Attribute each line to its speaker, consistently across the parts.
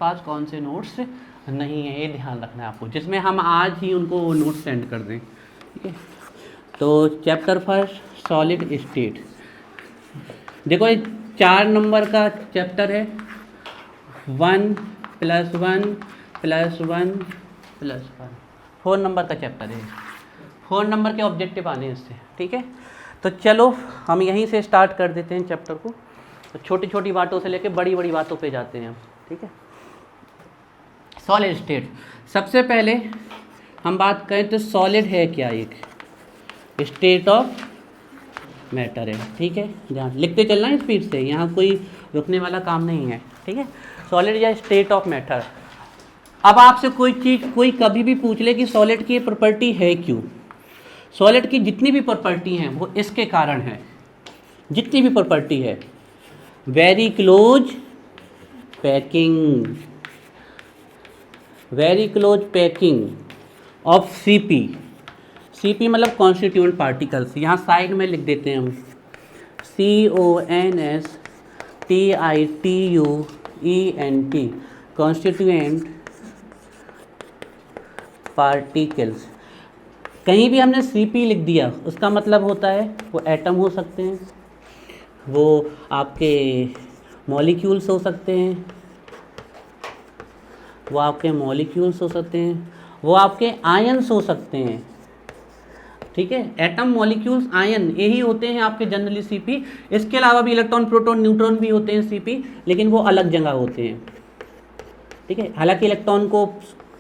Speaker 1: पास कौन से नोट्स नहीं है, ये ध्यान रखना है आपको, जिसमें हम आज ही उनको नोट्स सेंड कर दें, ठीक है। तो चैप्टर फर्स्ट सॉलिड स्टेट, देखो ये 4 नंबर का चैप्टर है, 1 + 1 + 1 + 1, 4 नंबर का चैप्टर है, 4 नंबर के ऑब्जेक्टिव आने इससे, ठीक है। तो चलो हम यहीं से स्टार्ट कर देते हैं चैप्टर को, तो छोटी छोटी बातों से लेकर बड़ी बड़ी बातों पे जाते हैं हम, ठीक है। सॉलिड स्टेट, सबसे पहले हम बात करें तो सॉलिड है क्या, एक स्टेट ऑफ मैटर है, ठीक है। ध्यान लिखते चलना है स्पीड से, यहाँ कोई रुकने वाला काम नहीं है, ठीक है। सॉलिड या स्टेट ऑफ मैटर। अब आपसे कोई चीज़ कोई कभी भी पूछ ले कि सॉलिड की प्रॉपर्टी है क्यों, सॉलिड की जितनी भी प्रॉपर्टी हैं वो इसके कारण है, जितनी भी प्रॉपर्टी है, very close packing, very close packing of CP, CP मतलब कॉन्स्टिट्यूएंट पार्टिकल्स, यहाँ साइड में लिख देते हैं हम CONSTITUENT, कॉन्स्टिट्यूएंट पार्टिकल्स। कहीं भी हमने सीपी लिख दिया उसका मतलब होता है वो एटम हो सकते हैं, वो आपके मॉलिक्यूल्स हो सकते हैं, वो आपके मॉलिक्यूल्स हो सकते हैं, वो आपके आयन्स हो सकते हैं, ठीक है। एटम, मॉलिक्यूल्स, आयन यही होते हैं आपके जनरली सीपी। इसके अलावा भी इलेक्ट्रॉन, प्रोटॉन, न्यूट्रॉन भी होते हैं सीपी, लेकिन वो अलग जगह होते हैं, ठीक है। हालांकि इलेक्ट्रॉन को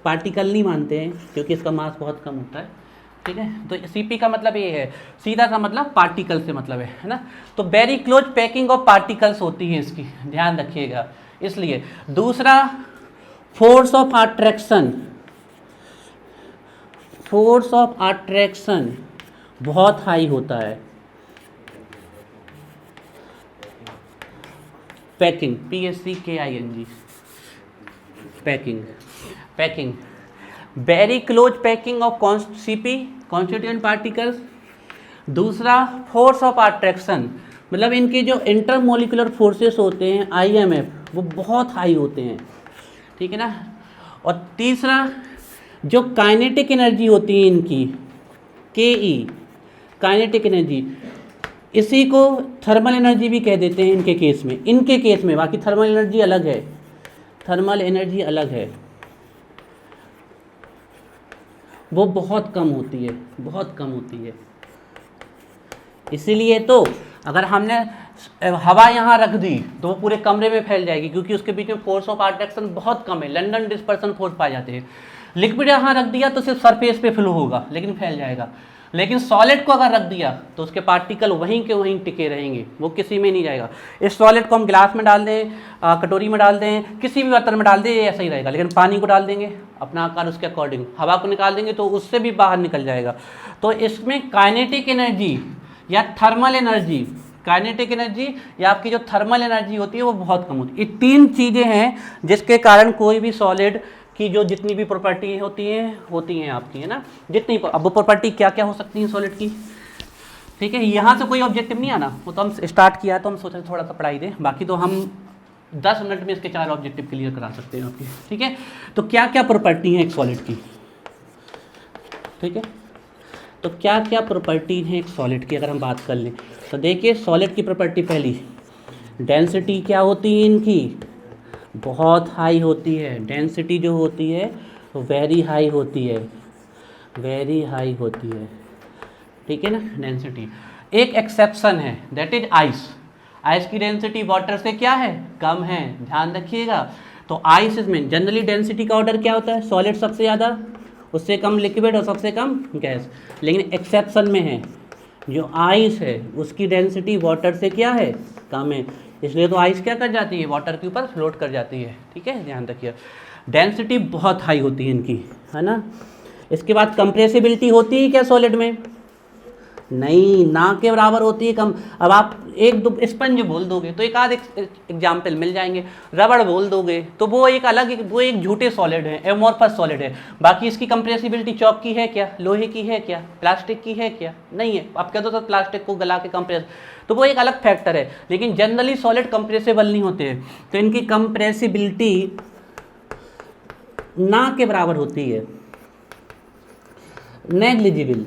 Speaker 1: पार्टिकल नहीं मानते हैं क्योंकि इसका मास बहुत कम होता है, ठीक है। तो सीपी का मतलब ये है, सीधा सा मतलब पार्टिकल से मतलब है ना। तो very close packing of particles होती है इसकी, ध्यान रखिएगा। इसलिए दूसरा, force of attraction, force of attraction बहुत हाई होता है। Packing, PACKING, packing, packing, very close packing of CP constituent particles. दूसरा, फोर्स ऑफ अट्रैक्शन, मतलब इनके जो इंटरमोलिकुलर फोर्सेस होते हैं IMF, वो बहुत हाई होते हैं, ठीक है ना। और तीसरा, जो काइनेटिक एनर्जी होती है इनकी, KE, काइनेटिक एनर्जी, इसी को थर्मल एनर्जी भी कह देते हैं इनके केस में, इनके केस में। बाकी थर्मल एनर्जी अलग है, थर्मल एनर्जी अलग है, वो बहुत कम होती है, बहुत कम होती है। इसीलिए तो अगर हमने हवा यहाँ रख दी तो वो पूरे कमरे में फैल जाएगी, क्योंकि उसके बीच में फोर्स ऑफ अट्रैक्शन बहुत कम है, लंडन डिस्पर्सन फोर्स पाए जाते हैं। लिक्विड यहाँ रख दिया तो सिर्फ सरफेस पे फ्लो होगा लेकिन फैल जाएगा, लेकिन सॉलिड को अगर रख दिया तो उसके पार्टिकल वहीं के वहीं टिके रहेंगे, वो किसी में नहीं जाएगा। इस सॉलिड को हम गिलास में डाल दें, कटोरी में डाल दें, किसी भी बर्तन में डाल दें, ये ऐसा ही रहेगा। लेकिन पानी को डाल देंगे अपना आकार उसके अकॉर्डिंग, हवा को निकाल देंगे तो उससे भी बाहर निकल जाएगा। तो इसमें काइनेटिक एनर्जी या थर्मल एनर्जी, काइनेटिक एनर्जी या आपकी जो थर्मल एनर्जी होती है वो बहुत कम होती है। ये 3 चीज़ें हैं जिसके कारण कोई भी सॉलिड की जो जितनी भी प्रॉपर्टी होती हैं आपकी, है ना, जितनी। अब वो प्रॉपर्टी क्या क्या हो सकती हैं सॉलिड की, ठीक है। यहाँ से कोई ऑब्जेक्टिव नहीं आना, वो तो हम स्टार्ट किया तो हम सोचे थोड़ा सा पढ़ाई दें, बाकी तो हम 10 मिनट में इसके 4 ऑब्जेक्टिव क्लियर करा सकते हैं आपके, ठीक है। तो क्या क्या प्रॉपर्टी हैं एक सॉलिड की, ठीक है। तो क्या क्या प्रॉपर्टी है एक सॉलिड की अगर हम बात कर लें तो देखिए, सॉलिड की प्रॉपर्टी पहली, डेंसिटी क्या होती है इनकी, बहुत हाई होती है। डेंसिटी जो होती है वो वेरी हाई होती है, वेरी हाई होती है, ठीक है ना, डेंसिटी। एक एक्सेप्शन है, दैट इज आइस। आइस की डेंसिटी वाटर से क्या है, कम है, ध्यान रखिएगा। तो आइस में जनरली डेंसिटी का ऑर्डर क्या होता है, सॉलिड सबसे ज़्यादा, उससे कम लिक्विड और सबसे कम गैस। लेकिन एक्सेप्शन में है, जो आइस है उसकी डेंसिटी वाटर से क्या है, कम है, इसलिए तो आइस क्या कर जाती है, वाटर के ऊपर फ्लोट कर जाती है, ठीक है, ध्यान रखिए। डेंसिटी बहुत हाई होती है इनकी, है ना। इसके बाद कंप्रेसिबिलिटी होती है क्या सॉलिड में, नहीं, ना के बराबर होती है, कम। अब आप एक दो स्पंज बोल दोगे तो एक आध एग्जाम्पल मिल जाएंगे, रबड़ बोल दोगे तो वो एक अलग, वो एक झूठे सॉलिड है, एमोर्फस सॉलिड है। बाकी इसकी कंप्रेसिबिलिटी चौक की है क्या, लोहे की है क्या, प्लास्टिक की है क्या, नहीं है। आप कह दो तो प्लास्टिक को गला के कंप्रेस, तो वो एक अलग फैक्टर है। लेकिन जनरली सॉलिड कंप्रेसिबल नहीं होते हैं, तो इनकी कंप्रेसिबिलिटी ना के बराबर होती है, नेग्लिजिबल।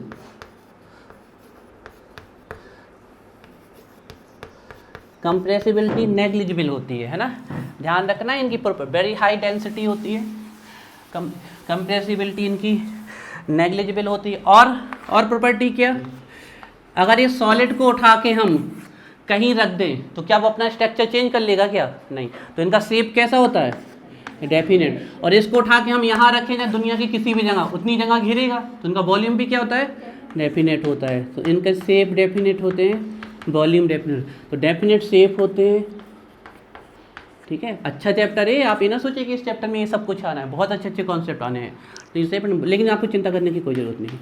Speaker 1: कंप्रेसिबिलिटी नेग्लिजिबल होती है ना, ध्यान रखना इनकी वेरी हाई डेंसिटी होती है, कंप्रेसिबिलिटी इनकी नेग्लिजिबल होती है। और प्रॉपर्टी क्या, अगर ये सॉलिड को उठा के हम कहीं रख दें तो क्या वो अपना स्ट्रक्चर चेंज कर लेगा क्या, नहीं। तो इनका शेप कैसा होता है, डेफिनेट। और इसको उठा के हम यहाँ रखेंगे दुनिया की किसी भी जगह, उतनी जगह घिरेगा, तो इनका वॉल्यूम भी क्या होता है, डेफिनेट होता है। तो इनका शेप डेफिनेट होते हैं, वॉल्यूम डेफिनेट, तो डेफिनेट शेप होते हैं, ठीक है। अच्छा चैप्टर है, आप ये ना सोचिए कि इस चैप्टर में ये सब कुछ आना है, बहुत अच्छे अच्छे कॉन्सेप्ट आने हैं, तो इस चैप्टर, लेकिन आपको चिंता करने की कोई ज़रूरत नहीं।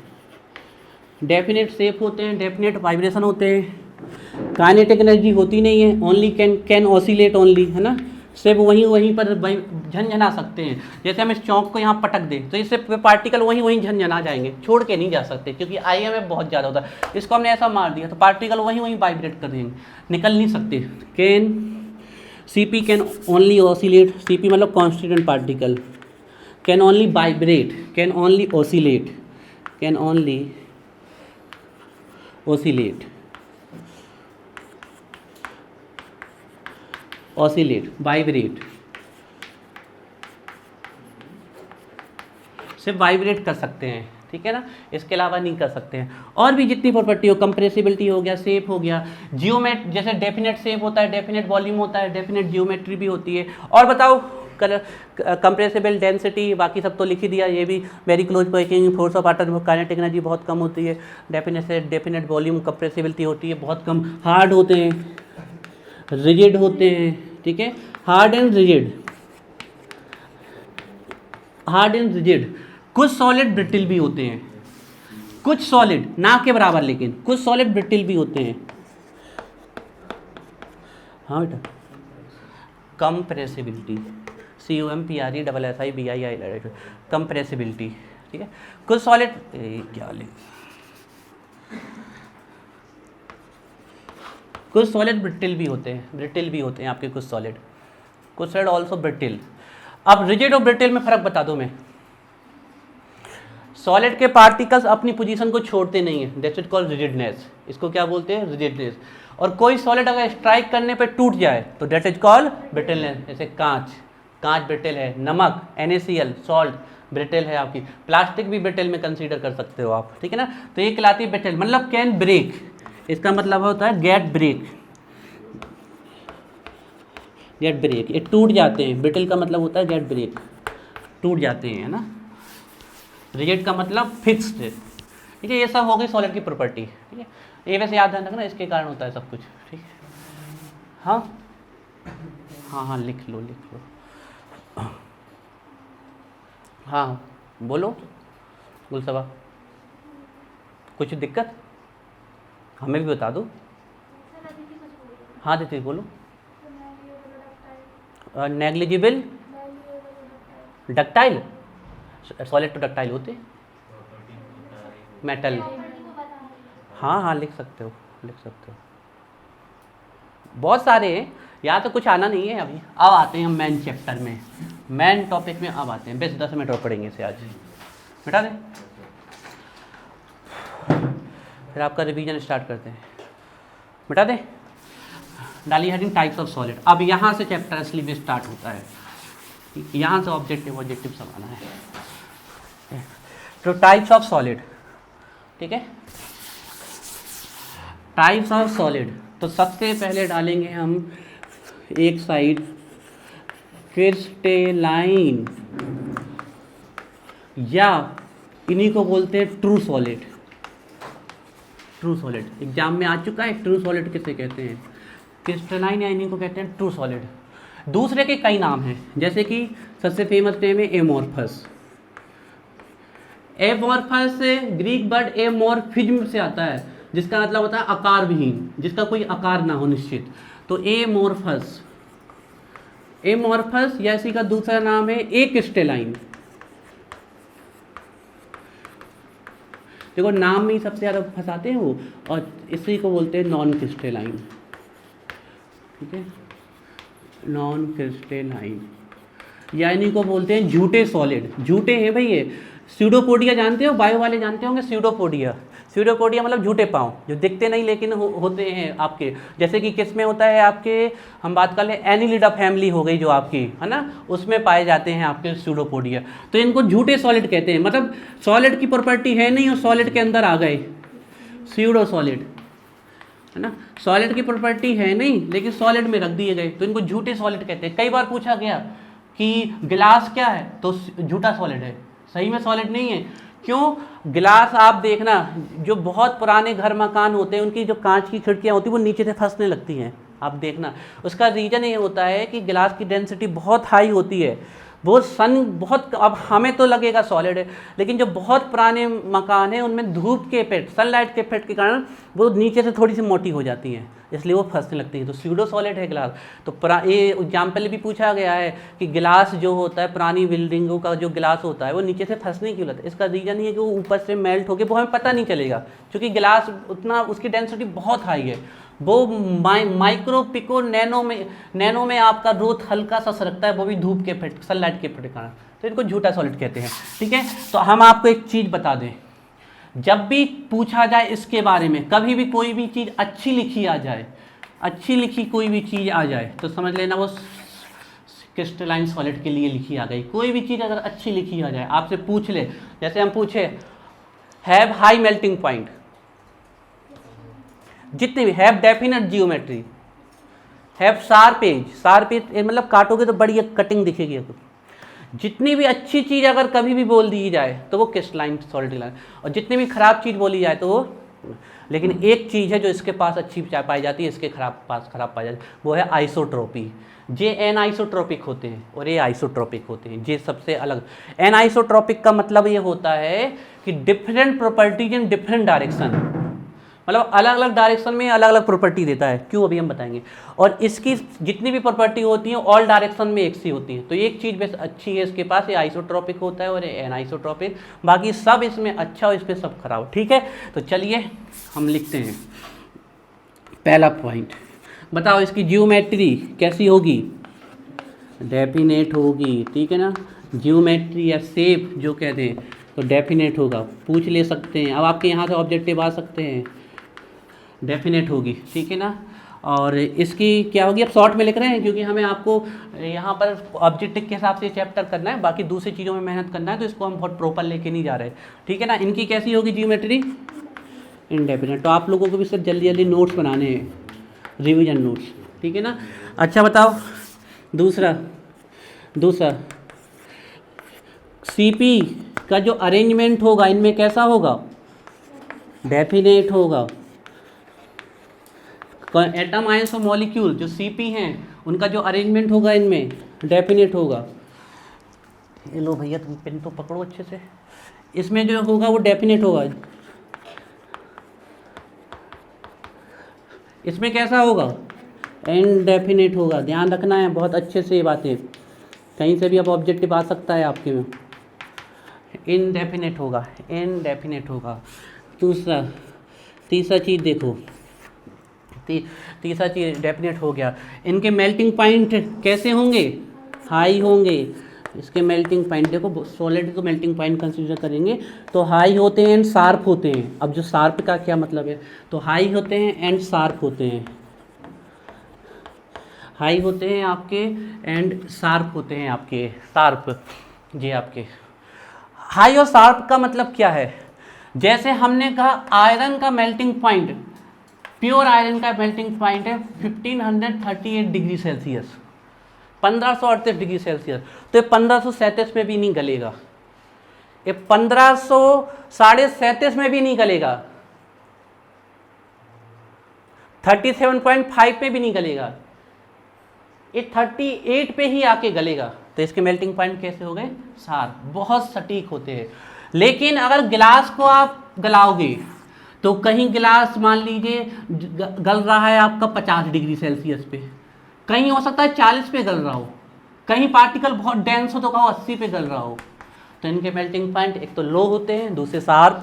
Speaker 1: डेफिनेट शेप होते हैं, डेफिनेट वाइब्रेशन होते हैं, काइनेटिक एनर्जी होती नहीं है, ओनली कैन ऑसिलेट ओनली, है ना। सिर्फ वहीं पर झनझना सकते हैं। जैसे हम इस चौक को यहाँ पटक दें तो इससे पार्टिकल वहीं झनझना जाएंगे, छोड़ के नहीं जा सकते, क्योंकि IMF बहुत ज़्यादा होता है। इसको हमने ऐसा मार दिया तो पार्टिकल वहीं वाइब्रेट कर देंगे, निकल नहीं सकते। CP can only oscillate, CP मतलब constituent particle, can only vibrate, can only oscillate, can only oscillate, oscillate, vibrate, सिर्फ वाइब्रेट कर सकते हैं, ठीक है ना, इसके अलावा नहीं कर सकते हैं। और भी जितनी प्रॉपर्टी हो, कंप्रेसिबिलिटी हो गया, शेप हो गया, जियोमेट, जैसे डेफिनेट शेप होता है, डेफिनेट वॉल्यूम होता है, डेफिनेट जियोमेट्री भी होती है। और बताओ कंप्रेसिबल डेंसिटी, बाकी सब तो लिख ही दिया, ये भी very close packing, force of आर्टर, काइनेटिक एनर्जी बहुत कम होती है, डेफिनेट वॉल्यूम, कंप्रेसिबिलिटी होती है बहुत कम, हार्ड होते हैं, रिजिड होते हैं, ठीक है, hard and rigid, hard and rigid. कुछ सॉलिड ब्रिटिल भी होते हैं, कुछ सॉलिड, ना के बराबर लेकिन कुछ सॉलिड ब्रिटिल भी होते हैं। हाँ बेटा, कंप्रेसिबिलिटी, COMPRESSIBILI, कंप्रेसिबिलिटी, ठीक है। कुछ सॉलिड, क्या ले, कुछ सॉलिड ब्रिटिल भी होते हैं, आपके कुछ सॉलिड ऑल्सो ब्रिटिल। अब रिजिड और ब्रिटिल में फर्क बता दो मैं। सॉलिड के पार्टिकल्स अपनी पोजीशन को छोड़ते नहीं है, दैट्स इट कॉल्ड रिजिडनेस, इसको क्या बोलते हैं, रिजिडनेस। और कोई सॉलिड अगर स्ट्राइक करने पे टूट जाए तो दैट इज कॉल्ड ब्रिटिलनेस। जैसे कांच ब्रिटिल है, नमक NaCl सॉल्ट ब्रिटिल है, आपकी प्लास्टिक भी ब्रिटिल में कंसीडर कर सकते हो आप, ठीक है ना। तो ये कहलाती है ब्रिटिल, मतलब कैन ब्रेक, इसका मतलब होता है गेट ब्रेक, ये टूट जाते हैं। ब्रिटिल का मतलब होता है गेट ब्रेक, टूट जाते हैं, है ना। रिजिड का मतलब फिक्स्ड, ठीक है। ये सब हो गई सॉलिड की प्रॉपर्टी, ठीक है। ये वैसे याद ध्यान रखना, इसके कारण होता है सब कुछ, ठीक है। हाँ लिख लो। हाँ बोलो गुलसबा, कुछ दिक्कत हमें भी बता दो। हाँ दीदी बोलो। नेग्लिजिबल, डक्टाइल, सॉलिड तो डक्टाइल होते, मेटल, हाँ लिख सकते हो। बहुत सारे हैं, यहाँ तो कुछ आना नहीं है अभी। अब आते हैं हम मेन चैप्टर में, मेन टॉपिक में अब आते हैं। बस 10 मिनट और पढ़ेंगे इसे आज, बेटा दे, फिर आपका रिवीजन स्टार्ट करते हैं। बेटा दे, डाली हेडिंग टाइप्स ऑफ सॉलिड। अब यहाँ से चैप्टर असली में स्टार्ट होता है, यहाँ से ऑब्जेक्टिव सब आना है। तो टाइप्स ऑफ सॉलिड, ठीक है, टाइप्स ऑफ सॉलिड। तो सबसे पहले डालेंगे हम एक साइड क्रिस्टलाइन, या इन्हीं को बोलते हैं ट्रू सॉलिड। एग्जाम में आ चुका है, ट्रू सॉलिड किसे कहते हैं, क्रिस्टलाइन, या इन्हीं को कहते हैं ट्रू सॉलिड। दूसरे के कई नाम हैं, जैसे कि सबसे फेमस नेम है एमोर्फस। एमोर्फस से ग्रीक वर्ड एमोर्फिज्म से आता है, जिसका मतलब होता है आकार विहीन, जिसका कोई आकार ना हो निश्चित। तो एमोर्फस, या इसी का दूसरा नाम है ए क्रिस्टलाइन। देखो नाम में ही सबसे ज़्यादा फंसाते हैं वो, और इसी को बोलते हैं नॉन क्रिस्टलाइन, ठीक है, नॉन क्रिस्टलाइन। या इन्हीं को बोलते हैं झूठे सॉलिड, झूठे हैं भाई ये। स्यूडोपोडिया जानते हो, बायो वाले जानते होंगे स्यूडोपोडिया। स्यूडोपोडिया मतलब झूठे पाँव, जो दिखते नहीं लेकिन होते हैं आपके, जैसे कि किस में होता है आपके, हम बात कर लें एनिलिडा फैमिली हो गई जो आपकी है ना, उसमें पाए जाते हैं आपके स्यूडोपोडिया। तो इनको झूठे सॉलिड कहते हैं, मतलब सॉलिड की प्रॉपर्टी है नहीं और सॉलिड के अंदर आ गए स्यूडो सॉलिड, है ना। सॉलिड की प्रॉपर्टी है नहीं लेकिन सॉलिड में रख दिए गए, तो इनको झूठे सॉलिड कहते हैं। कई बार पूछा गया कि गिलास क्या है, तो झूठा सॉलिड है, सही में सॉलिड नहीं है। क्यों? गिलास आप देखना, जो बहुत पुराने घर मकान होते हैं उनकी जो कांच की खिड़कियाँ होती हैं वो नीचे से फंसने लगती हैं, आप देखना। उसका रीज़न ये होता है कि गिलास की डेंसिटी बहुत हाई होती है, वो सन बहुत, अब हमें तो लगेगा सॉलिड है लेकिन जो बहुत पुराने मकान हैं उनमें धूप के इफेक्ट, सनलाइट के इफेक्ट के कारण वो नीचे से थोड़ी सी मोटी हो जाती हैं, इसलिए वो फंसने लगती है, तो स्यूडो सॉलिड है गिलास। तो ये एग्जाम्पल भी पूछा गया है कि गिलास जो होता है, पुरानी बिल्डिंगों का जो गिलास होता है वो नीचे से फंसने क्यों लगता है, इसका रीज़न ये है कि वो ऊपर से मेल्ट होकर वो हमें पता नहीं चलेगा, क्योंकि गिलास उतना, उसकी डेंसिटी बहुत हाई है, वो माइक्रो पिको नैनो में आपका ग्रोथ हल्का सा सरकता है, वो भी धूप के इफेक्ट, सनलाइट के इफेक्ट के कारण, तो इनको झूठा सॉलिड कहते हैं। ठीक है, तो हम आपको एक चीज़ बता दें, जब भी पूछा जाए इसके बारे में, कभी भी कोई भी चीज़ अच्छी लिखी आ जाए, अच्छी लिखी कोई भी चीज़ आ जाए तो समझ लेना वो क्रिस्टलाइन सॉलिड के लिए लिखी आ गई। कोई भी चीज़ अगर अच्छी लिखी आ जाए, आपसे पूछ ले, जैसे हम पूछे हैव हाई मेल्टिंग पॉइंट, जितने भी have definite geometry, have sharp edge, sharp edge मतलब काटोगे तो बड़ी कटिंग दिखेगी, जितनी भी अच्छी चीज़ अगर कभी भी बोल दी जाए तो वो क्रिस्टलाइन सॉलिड लाइन, और जितनी भी खराब चीज़ बोली जाए तो वो, लेकिन एक चीज़ है जो इसके पास अच्छी पाई जाती है, इसके पास खराब पाई जाती है, वो है आइसोट्रोपी। जे एन आइसोट्रोपिक होते हैं और ये आइसोट्रोपिक होते हैं, ये सबसे अलग। एन आइसोट्रोपिक का मतलब ये होता है कि different properties in different direction, मतलब अलग अलग डायरेक्शन में अलग अलग प्रॉपर्टी देता है, क्यों अभी हम बताएंगे। और इसकी जितनी भी प्रॉपर्टी होती है ऑल डायरेक्शन में एक सी होती है, तो एक चीज़ बस अच्छी है इसके पास, ये आइसोट्रोपिक होता है और ये एनाइसोट्रोपिक, बाकी सब इसमें अच्छा हो, इस पर सब खराब। ठीक है, तो चलिए हम लिखते हैं पहला पॉइंट, बताओ इसकी जियोमेट्री कैसी होगी, डेफिनेट होगी। ठीक है ना, जियोमेट्री या शेप जो कहते हैं तो डेफिनेट होगा, पूछ ले सकते हैं। अब आपके यहाँ से ऑब्जेक्टिव आ सकते हैं, डेफिनेट होगी। ठीक है ना, और इसकी क्या होगी, अब शॉर्ट में लिख रहे हैं क्योंकि हमें आपको यहाँ पर ऑब्जेक्टिव के हिसाब से चैप्टर करना है, बाकी दूसरी चीज़ों में मेहनत करना है, तो इसको हम बहुत प्रॉपर लेके नहीं जा रहे। ठीक है ना, इनकी कैसी होगी जियोमेट्री, इनडेफिनेट। तो आप लोगों को भी सर जल्दी जल्दी नोट्स बनाने हैं, रिवीजन नोट्स। ठीक है ना, अच्छा बताओ दूसरा सीपी का जो अरेंजमेंट होगा इनमें कैसा होगा, डेफिनेट होगा। एटम आयंस और मॉलिक्यूल जो सीपी हैं उनका जो अरेंजमेंट होगा इनमें डेफिनेट होगा। ये लो भैया तुम पेन तो पकड़ो अच्छे से, इसमें जो होगा वो डेफिनेट होगा। इसमें कैसा होगा, इनडेफिनेट होगा। ध्यान रखना है बहुत अच्छे से ये बातें, कहीं से भी अब ऑब्जेक्टिव आ सकता है आपके में। इनडेफिनेट होगा, इनडेफिनेट होगा। तीसरा चीज़ देखो, तीसरा चीज़ डेफिनेट हो गया। इनके मेल्टिंग पॉइंट कैसे होंगे, हाई होंगे। इसके मेल्टिंग पॉइंट देखो, सॉलिड को मेल्टिंग पॉइंट कंसीडर करेंगे तो हाई होते हैं एंड शार्प होते हैं। अब जो शार्प का क्या मतलब है, तो हाई होते हैं एंड शार्प होते हैं, हाई होते हैं आपके एंड शार्प होते हैं आपके, शार्प जी आपके। हाई और शार्प का मतलब क्या है, जैसे हमने कहा आयरन का मेल्टिंग पॉइंट, प्योर आयरन का मेल्टिंग पॉइंट है 1538 डिग्री सेल्सियस, 1538 डिग्री सेल्सियस। तो ये 1537 में भी नहीं गलेगा, ये 1537 में भी नहीं गलेगा, 37.5 में भी नहीं गलेगा, ये 38 पे ही आके गलेगा। तो इसके मेल्टिंग पॉइंट कैसे हो गए, शार्प, बहुत सटीक होते हैं। लेकिन अगर गिलास को आप गलाओगे तो कहीं गिलास मान लीजिए गल रहा है आपका 50 डिग्री सेल्सियस पे, कहीं हो सकता है 40 पे गल रहा हो, कहीं पार्टिकल बहुत डेंस हो तो कहो 80 पे गल रहा हो। तो इनके मेल्टिंग पॉइंट एक तो लो होते हैं, दूसरे शार्प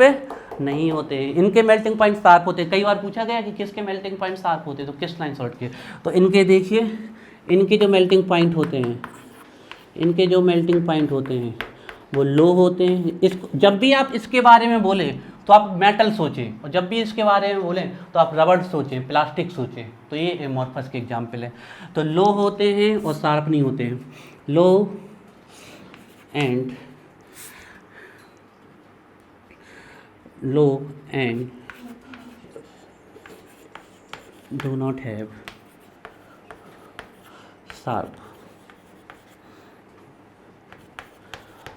Speaker 1: नहीं होते हैं। इनके मेल्टिंग पॉइंट शार्प होते हैं। कई बार पूछा गया कि किसके मेल्टिंग पॉइंट शार्प होते हैं, तो क्रिस्टलाइन सॉल्ट के। तो इनके देखिए, इनके जो मेल्टिंग पॉइंट होते हैं इनके जो मेल्टिंग पॉइंट होते हैं वो लो होते हैं। इस जब भी आप इसके बारे में बोलें तो आप मेटल सोचें, और जब भी इसके बारे में बोलें तो आप रबड़ सोचें, प्लास्टिक सोचें। तो ये एमॉर्फस के एग्जाम्पल है। तो लो होते हैं और शार्प नहीं होते हैं। Low and do not have sharp.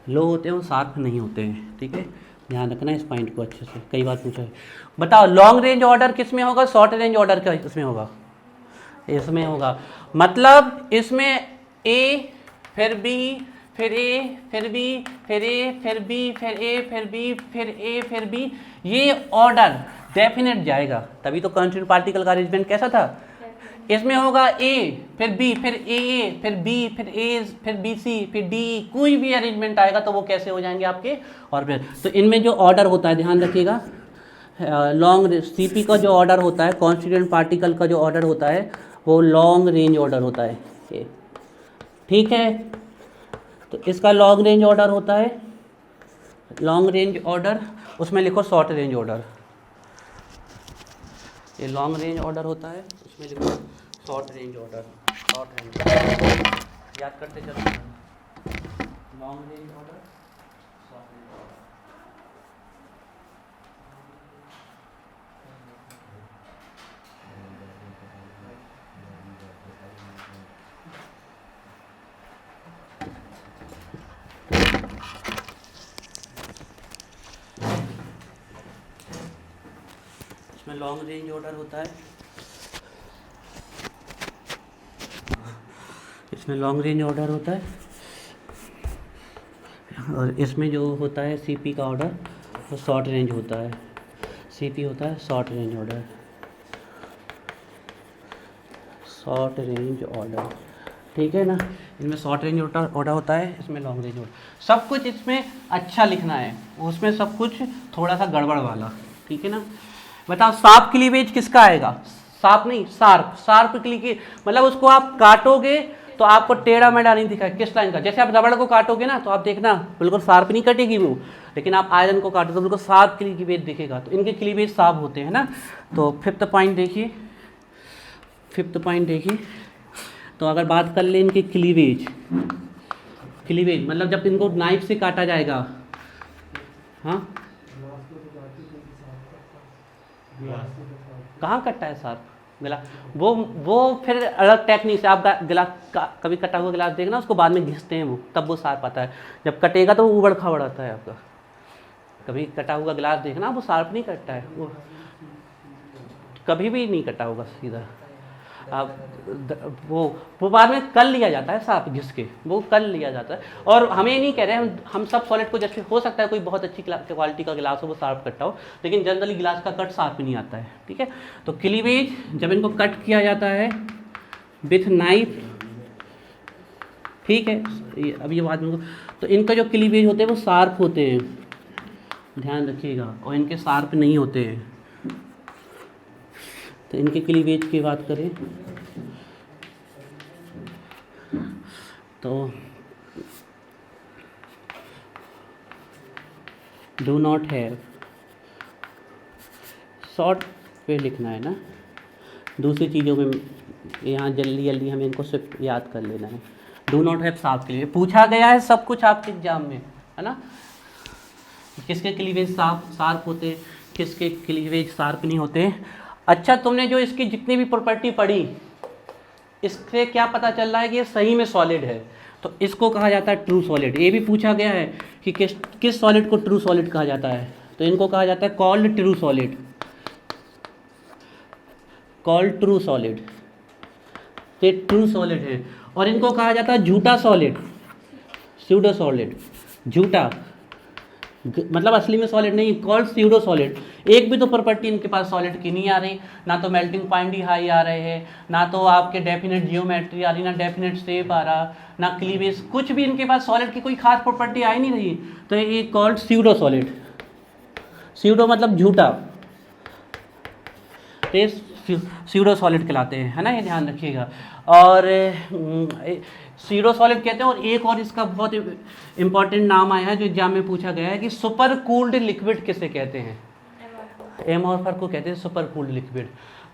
Speaker 1: Low होते हैं और शार्प नहीं होते हैं, ठीक है, ध्यान रखना इस पॉइंट को अच्छे से, कई बार पूछा है। बताओ लॉन्ग रेंज ऑर्डर किस में होगा, शॉर्ट रेंज ऑर्डर का इसमें होगा, इसमें होगा। मतलब इसमें ए फिर बी फिर ए फिर बी फिर ए फिर बी फिर ए फिर बी फिर ए फिर बी, ये ऑर्डर डेफिनेट जाएगा। तभी तो कॉन्स्टिट्यूएंट पार्टिकल का अरेंजमेंट कैसा था, इसमें होगा ए फिर बी फिर ए फिर बी फिर ए फिर बी सी फिर डी, कोई भी अरेंजमेंट आएगा तो वो कैसे हो जाएंगे आपके ऑर्डर। तो इनमें जो ऑर्डर होता है ध्यान रखिएगा, लॉन्ग सीपी का जो ऑर्डर होता है, कॉन्स्टिट्यूएंट पार्टिकल का जो ऑर्डर होता है वो लॉन्ग रेंज ऑर्डर होता है, ठीक है। तो इसका लॉन्ग रेंज ऑर्डर होता है, लॉन्ग रेंज ऑर्डर, उसमें लिखो शॉर्ट रेंज ऑर्डर। ये लॉन्ग रेंज ऑर्डर होता है, उसमें लिखो short range order. Short range याद करते चलो, long range order, short range order. इसमें लॉन्ग रेंज ऑर्डर होता है, इसमें लॉन्ग रेंज ऑर्डर होता है, और इसमें जो होता है सीपी का ऑर्डर वो शॉर्ट रेंज होता है। सीपी होता है short range order, short range order, ठीक है ना। इनमें शॉर्ट रेंज ऑर्डर होता है, इसमें लॉन्ग रेंज ऑर्डर। सब कुछ इसमें अच्छा लिखना है, उसमें सब कुछ थोड़ा सा गड़बड़ वाला, ठीक है ना। बताओ शार्प क्लीवेज किसका आएगा, शार्प नहीं शार्प, शार्प क्लीवेज मतलब उसको आप काटोगे तो आपको टेढ़ा मेढ़ा नहीं दिखा किस लाइन का। जैसे आप रबड़ को काटोगे ना तो आप देखना बिल्कुल शार्प नहीं कटेगी वो, लेकिन आप आयरन को काटो तो बिल्कुल शार्प क्लीवेज दिखेगा। तो इनके क्लीवेज शार्प होते हैं ना। तो फिफ्थ पॉइंट देखिए, फिफ्थ पॉइंट देखिए, तो अगर बात कर ले इनके क्लीवेज, क्लीवेज मतलब जब इनको नाइफ से काटा जाएगा, हाँ कहाँ कटता है शार्प गिलास, वो फिर अलग टेक्निक से आप गिलास कभी कटा हुआ गिलास देखना, उसको बाद में घिसते हैं वो, तब वो शार्प आता है। जब कटेगा तो वो उबड़ खाबड़ आता है आपका। कभी कटा हुआ गिलास देखना, वो शार्प नहीं कटता है, वो कभी भी नहीं कटा होगा सीधा। आप वो बाद में कर लिया जाता है शार्प घिस के, वो कर लिया जाता है। और हमें नहीं कह रहे हम सब सॉलिड को, जैसे हो सकता है कोई बहुत अच्छी क्वालिटी का गिलास हो वो शार्प कटता हो, लेकिन जनरली गिलास का कट शार्प नहीं आता है, ठीक है। तो क्लीवेज जब इनको कट किया जाता है विथ नाइफ, ठीक है, अब ये बात में तो इनका जो क्लीवेज होते हैं वो शार्प होते हैं, ध्यान रखिएगा, और इनके शार्प नहीं होते हैं। तो इनके क्लीवेज की बात करें तो डू नॉट हैव, शॉर्ट पे लिखना है ना, दूसरी चीज़ों में यहाँ जल्दी जल्दी हमें इनको सिर्फ याद कर लेना है। Do not have sharp cleavage पूछा गया है सब कुछ आपके एग्जाम में, है ना। किसके क्लीवेज शार्प होते हैं, किसके क्लीवेज शार्प नहीं होते। अच्छा, तुमने जो इसकी जितनी भी प्रॉपर्टी पढ़ी, इससे क्या पता चल रहा है कि ये सही में सॉलिड है। तो इसको कहा जाता है ट्रू सॉलिड। ये भी पूछा गया है कि किस सॉलिड को ट्रू सॉलिड कहा जाता है, तो इनको कहा जाता है called true solid, called true solid, ये ट्रू सॉलिड है। और इनको कहा जाता है झूठा सॉलिड, स्यूडो सॉलिड, झूठा मतलब असली में सॉलिड नहीं, कॉल्ड स्यूडो सॉलिड। एक भी तो प्रॉपर्टी इनके पास सॉलिड की नहीं आ रही, ना तो मेल्टिंग पॉइंट ही हाई आ रहे हैं, ना तो आपके डेफिनेट जियोमेट्री आ रही, ना डेफिनेट शेप आ रहा, ना क्लीवेज, कुछ भी इनके पास सॉलिड की कोई खास प्रॉपर्टी आ ही नहीं रही। तो ये कॉल्ड स्यूडो सॉलिड, स्यूडो मतलब झूठा। तो सीडो सॉलिड कहलाते हैं, है ना, ये ध्यान रखिएगा। और सीडो सॉलिड कहते हैं। और एक और इसका बहुत इंपॉर्टेंट नाम आया है जो एग्जाम में पूछा गया है कि सुपर कूल्ड लिक्विड किसे कहते हैं? एमोर्फर को कहते हैं सुपर कूल्ड लिक्विड।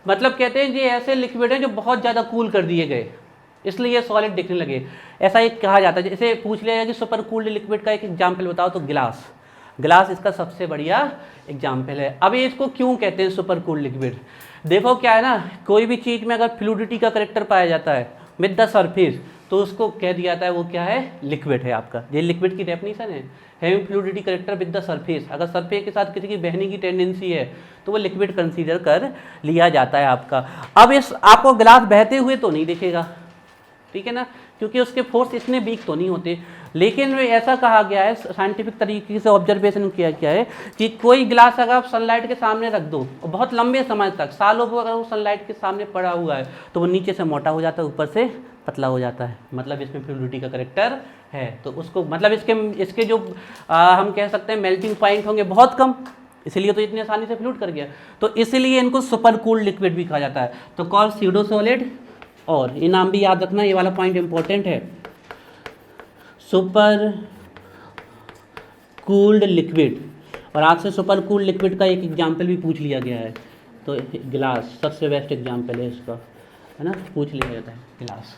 Speaker 1: मतलब कहते हैं ये ऐसे लिक्विड हैं जो बहुत ज़्यादा कूल कर दिए गए, इसलिए ये सॉलिड दिखने लगे, ऐसा एक कहा जाता है। जैसे पूछ लिया जाए कि सुपर कूल्ड लिक्विड का एक एग्जाम्पल बताओ, तो ग्लास इसका सबसे बढ़िया एग्जाम्पल है। अब ये इसको क्यों कहते हैं सुपर कूल्ड लिक्विड? देखो क्या है ना, कोई भी चीज़ में अगर फ्लूइडिटी का करेक्टर पाया जाता है विद द सरफेस, तो उसको कह दिया जाता है वो क्या है? लिक्विड है आपका। ये लिक्विड की डेफिनेशन है, having fluidity character with the surface. अगर सरफेस के साथ किसी की बहने की टेंडेंसी है तो वो लिक्विड कंसीडर कर लिया जाता है आपका। अब इस आपको ग्लास बहते हुए तो नहीं दिखेगा, ठीक है ना, क्योंकि उसके फोर्स इतने वीक तो नहीं होते। लेकिन ऐसा कहा गया है, साइंटिफिक तरीके से ऑब्जर्वेशन किया गया है कि कोई ग्लास अगर आप सनलाइट के सामने रख दो और बहुत लंबे समय तक, सालों को अगर वो सनलाइट के सामने पड़ा हुआ है, तो वो नीचे से मोटा हो जाता है, ऊपर से पतला हो जाता है। मतलब इसमें फ्लूइडिटी का करेक्टर है। तो उसको मतलब इसके जो हम कह सकते हैं मेल्टिंग पॉइंट होंगे बहुत कम, इसलिए तो इतनी आसानी से फ्लूट कर गया। तो इसलिए इनको सुपर कूल्ड लिक्विड भी कहा जाता है। तो कॉल सीडो सॉलिड, और ये नाम भी याद रखना, ये वाला पॉइंट इंपॉर्टेंट है, सुपर कूल्ड लिक्विड। और आपसे सुपर कूल्ड लिक्विड का एक एग्जाम्पल भी पूछ लिया गया है, तो गिलास सबसे बेस्ट एग्जाम्पल है इसका, है ना, पूछ लिया जाता है गिलास।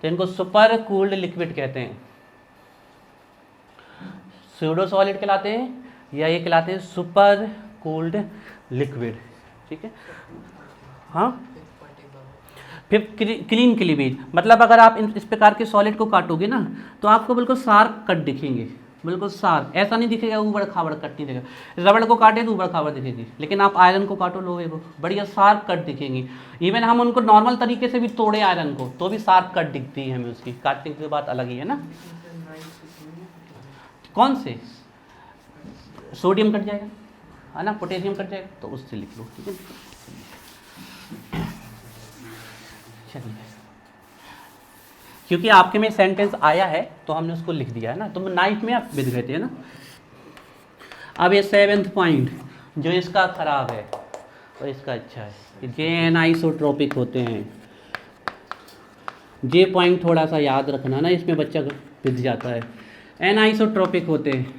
Speaker 1: तो इनको सुपर कूल्ड लिक्विड कहते हैं, सूडो सॉलिड कहलाते हैं, या ये कहलाते हैं सुपर कूल्ड लिक्विड, ठीक है। हाँ, फिर क्लीन क्लीवेज, मतलब अगर आप इस प्रकार के सॉलिड को काटोगे ना तो आपको बिल्कुल शार्प कट दिखेंगे, बिल्कुल शार्प, ऐसा नहीं दिखेगा ऊबड़ खाबड़ कट नहीं दिखेगा। रबड़ को काटे तो ऊबड़ खाबड़ दिखेगी, लेकिन आप आयरन को काटो, लोहे को, बढ़िया शार्प कट दिखेंगी। इवन हम उनको नॉर्मल तरीके से भी तोड़े आयरन को तो भी शार्प कट दिखती है हमें, उसकी काटने की बात अलग ही है ना। कौन से? सोडियम कट जाएगा, है ना, पोटेशियम कट जाएगा, तो उससे लिख लो, ठीक है। चलिए, क्योंकि आपके में सेंटेंस आया है तो हमने उसको लिख दिया है ना, तो नाइफ में आप बिध गए थे ना। अब ये 7th पॉइंट जो इसका खराब है और इसका अच्छा है, जे एनाइसोट्रोपिक होते हैं। जे पॉइंट थोड़ा सा याद रखना ना, इसमें बच्चा बिध जाता है। एनाइसोट्रोपिक होते हैं,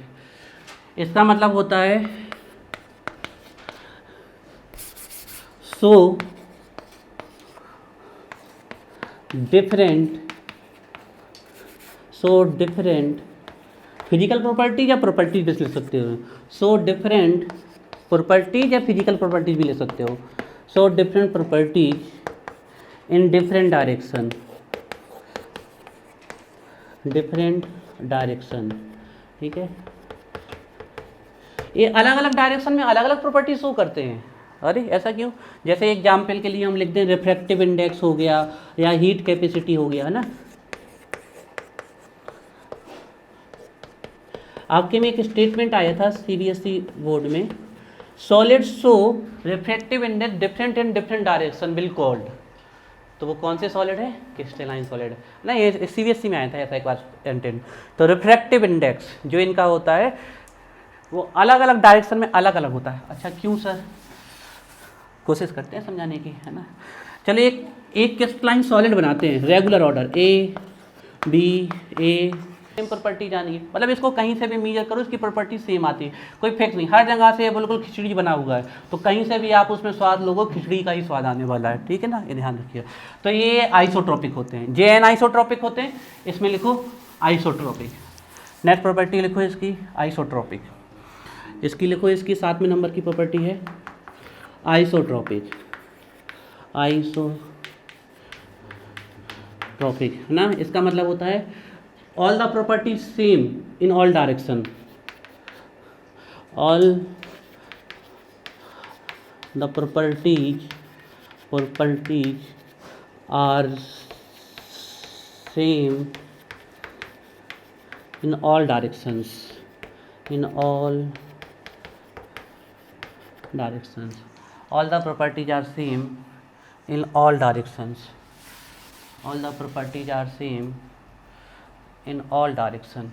Speaker 1: इसका मतलब होता है सो डिफरेंट फिजिकल प्रॉपर्टीज या प्रॉपर्टीज भी ले सकते हो। सो डिफरेंट प्रॉपर्टीज या फिजिकल प्रॉपर्टीज भी ले सकते हो। So different properties in different direction, ठीक है। ये अलग अलग डायरेक्शन में अलग अलग प्रॉपर्टी शो करते हैं। अरे ऐसा क्यों? जैसे एग्जाम्पल के लिए हम लिख दें रिफ्रैक्टिव इंडेक्स हो गया या हीट कैपेसिटी हो गया, है ना। आपके में एक स्टेटमेंट आया था सीबीएसई बोर्ड में, solid show refractive index different in different direction will called. तो वो कौन से सॉलिड है? क्रिस्टलाइन सॉलिड ना, ये सीबीएसई में आया था ऐसा एक बार कंटेंट। तो रिफ्रैक्टिव इंडेक्स जो इनका होता है वो अलग अलग डायरेक्शन में अलग अलग होता है। अच्छा क्यों सर? कोशिश करते हैं समझाने की, है ना। चलिए एक क्रिस्टलाइन सॉलिड बनाते हैं, regular order A B A, same property जानिए, मतलब इसको कहीं से भी मेजर करो इसकी प्रॉपर्टी सेम आती है, कोई फिक्स नहीं, हर जगह से बिल्कुल खिचड़ी बना हुआ है, तो कहीं से भी आप उसमें स्वाद लोगो खिचड़ी का ही स्वाद आने वाला है, ठीक है ना, ये ध्यान रखिए। तो ये आइसोट्रोपिक होते हैं, जे एन आइसोट्रोपिक होते हैं, इसमें लिखो आइसोट्रोपिक। नेक्स्ट प्रॉपर्टी लिखो इसकी आइसोट्रोपिक, इसकी लिखो, इसकी 7वें नंबर की प्रॉपर्टी है आइसोट्रोपिक, आइसोट्रोपिक है ना। इसका मतलब होता है all the properties same in all direction, all the properties are same in all directions, all the properties are same in all directions,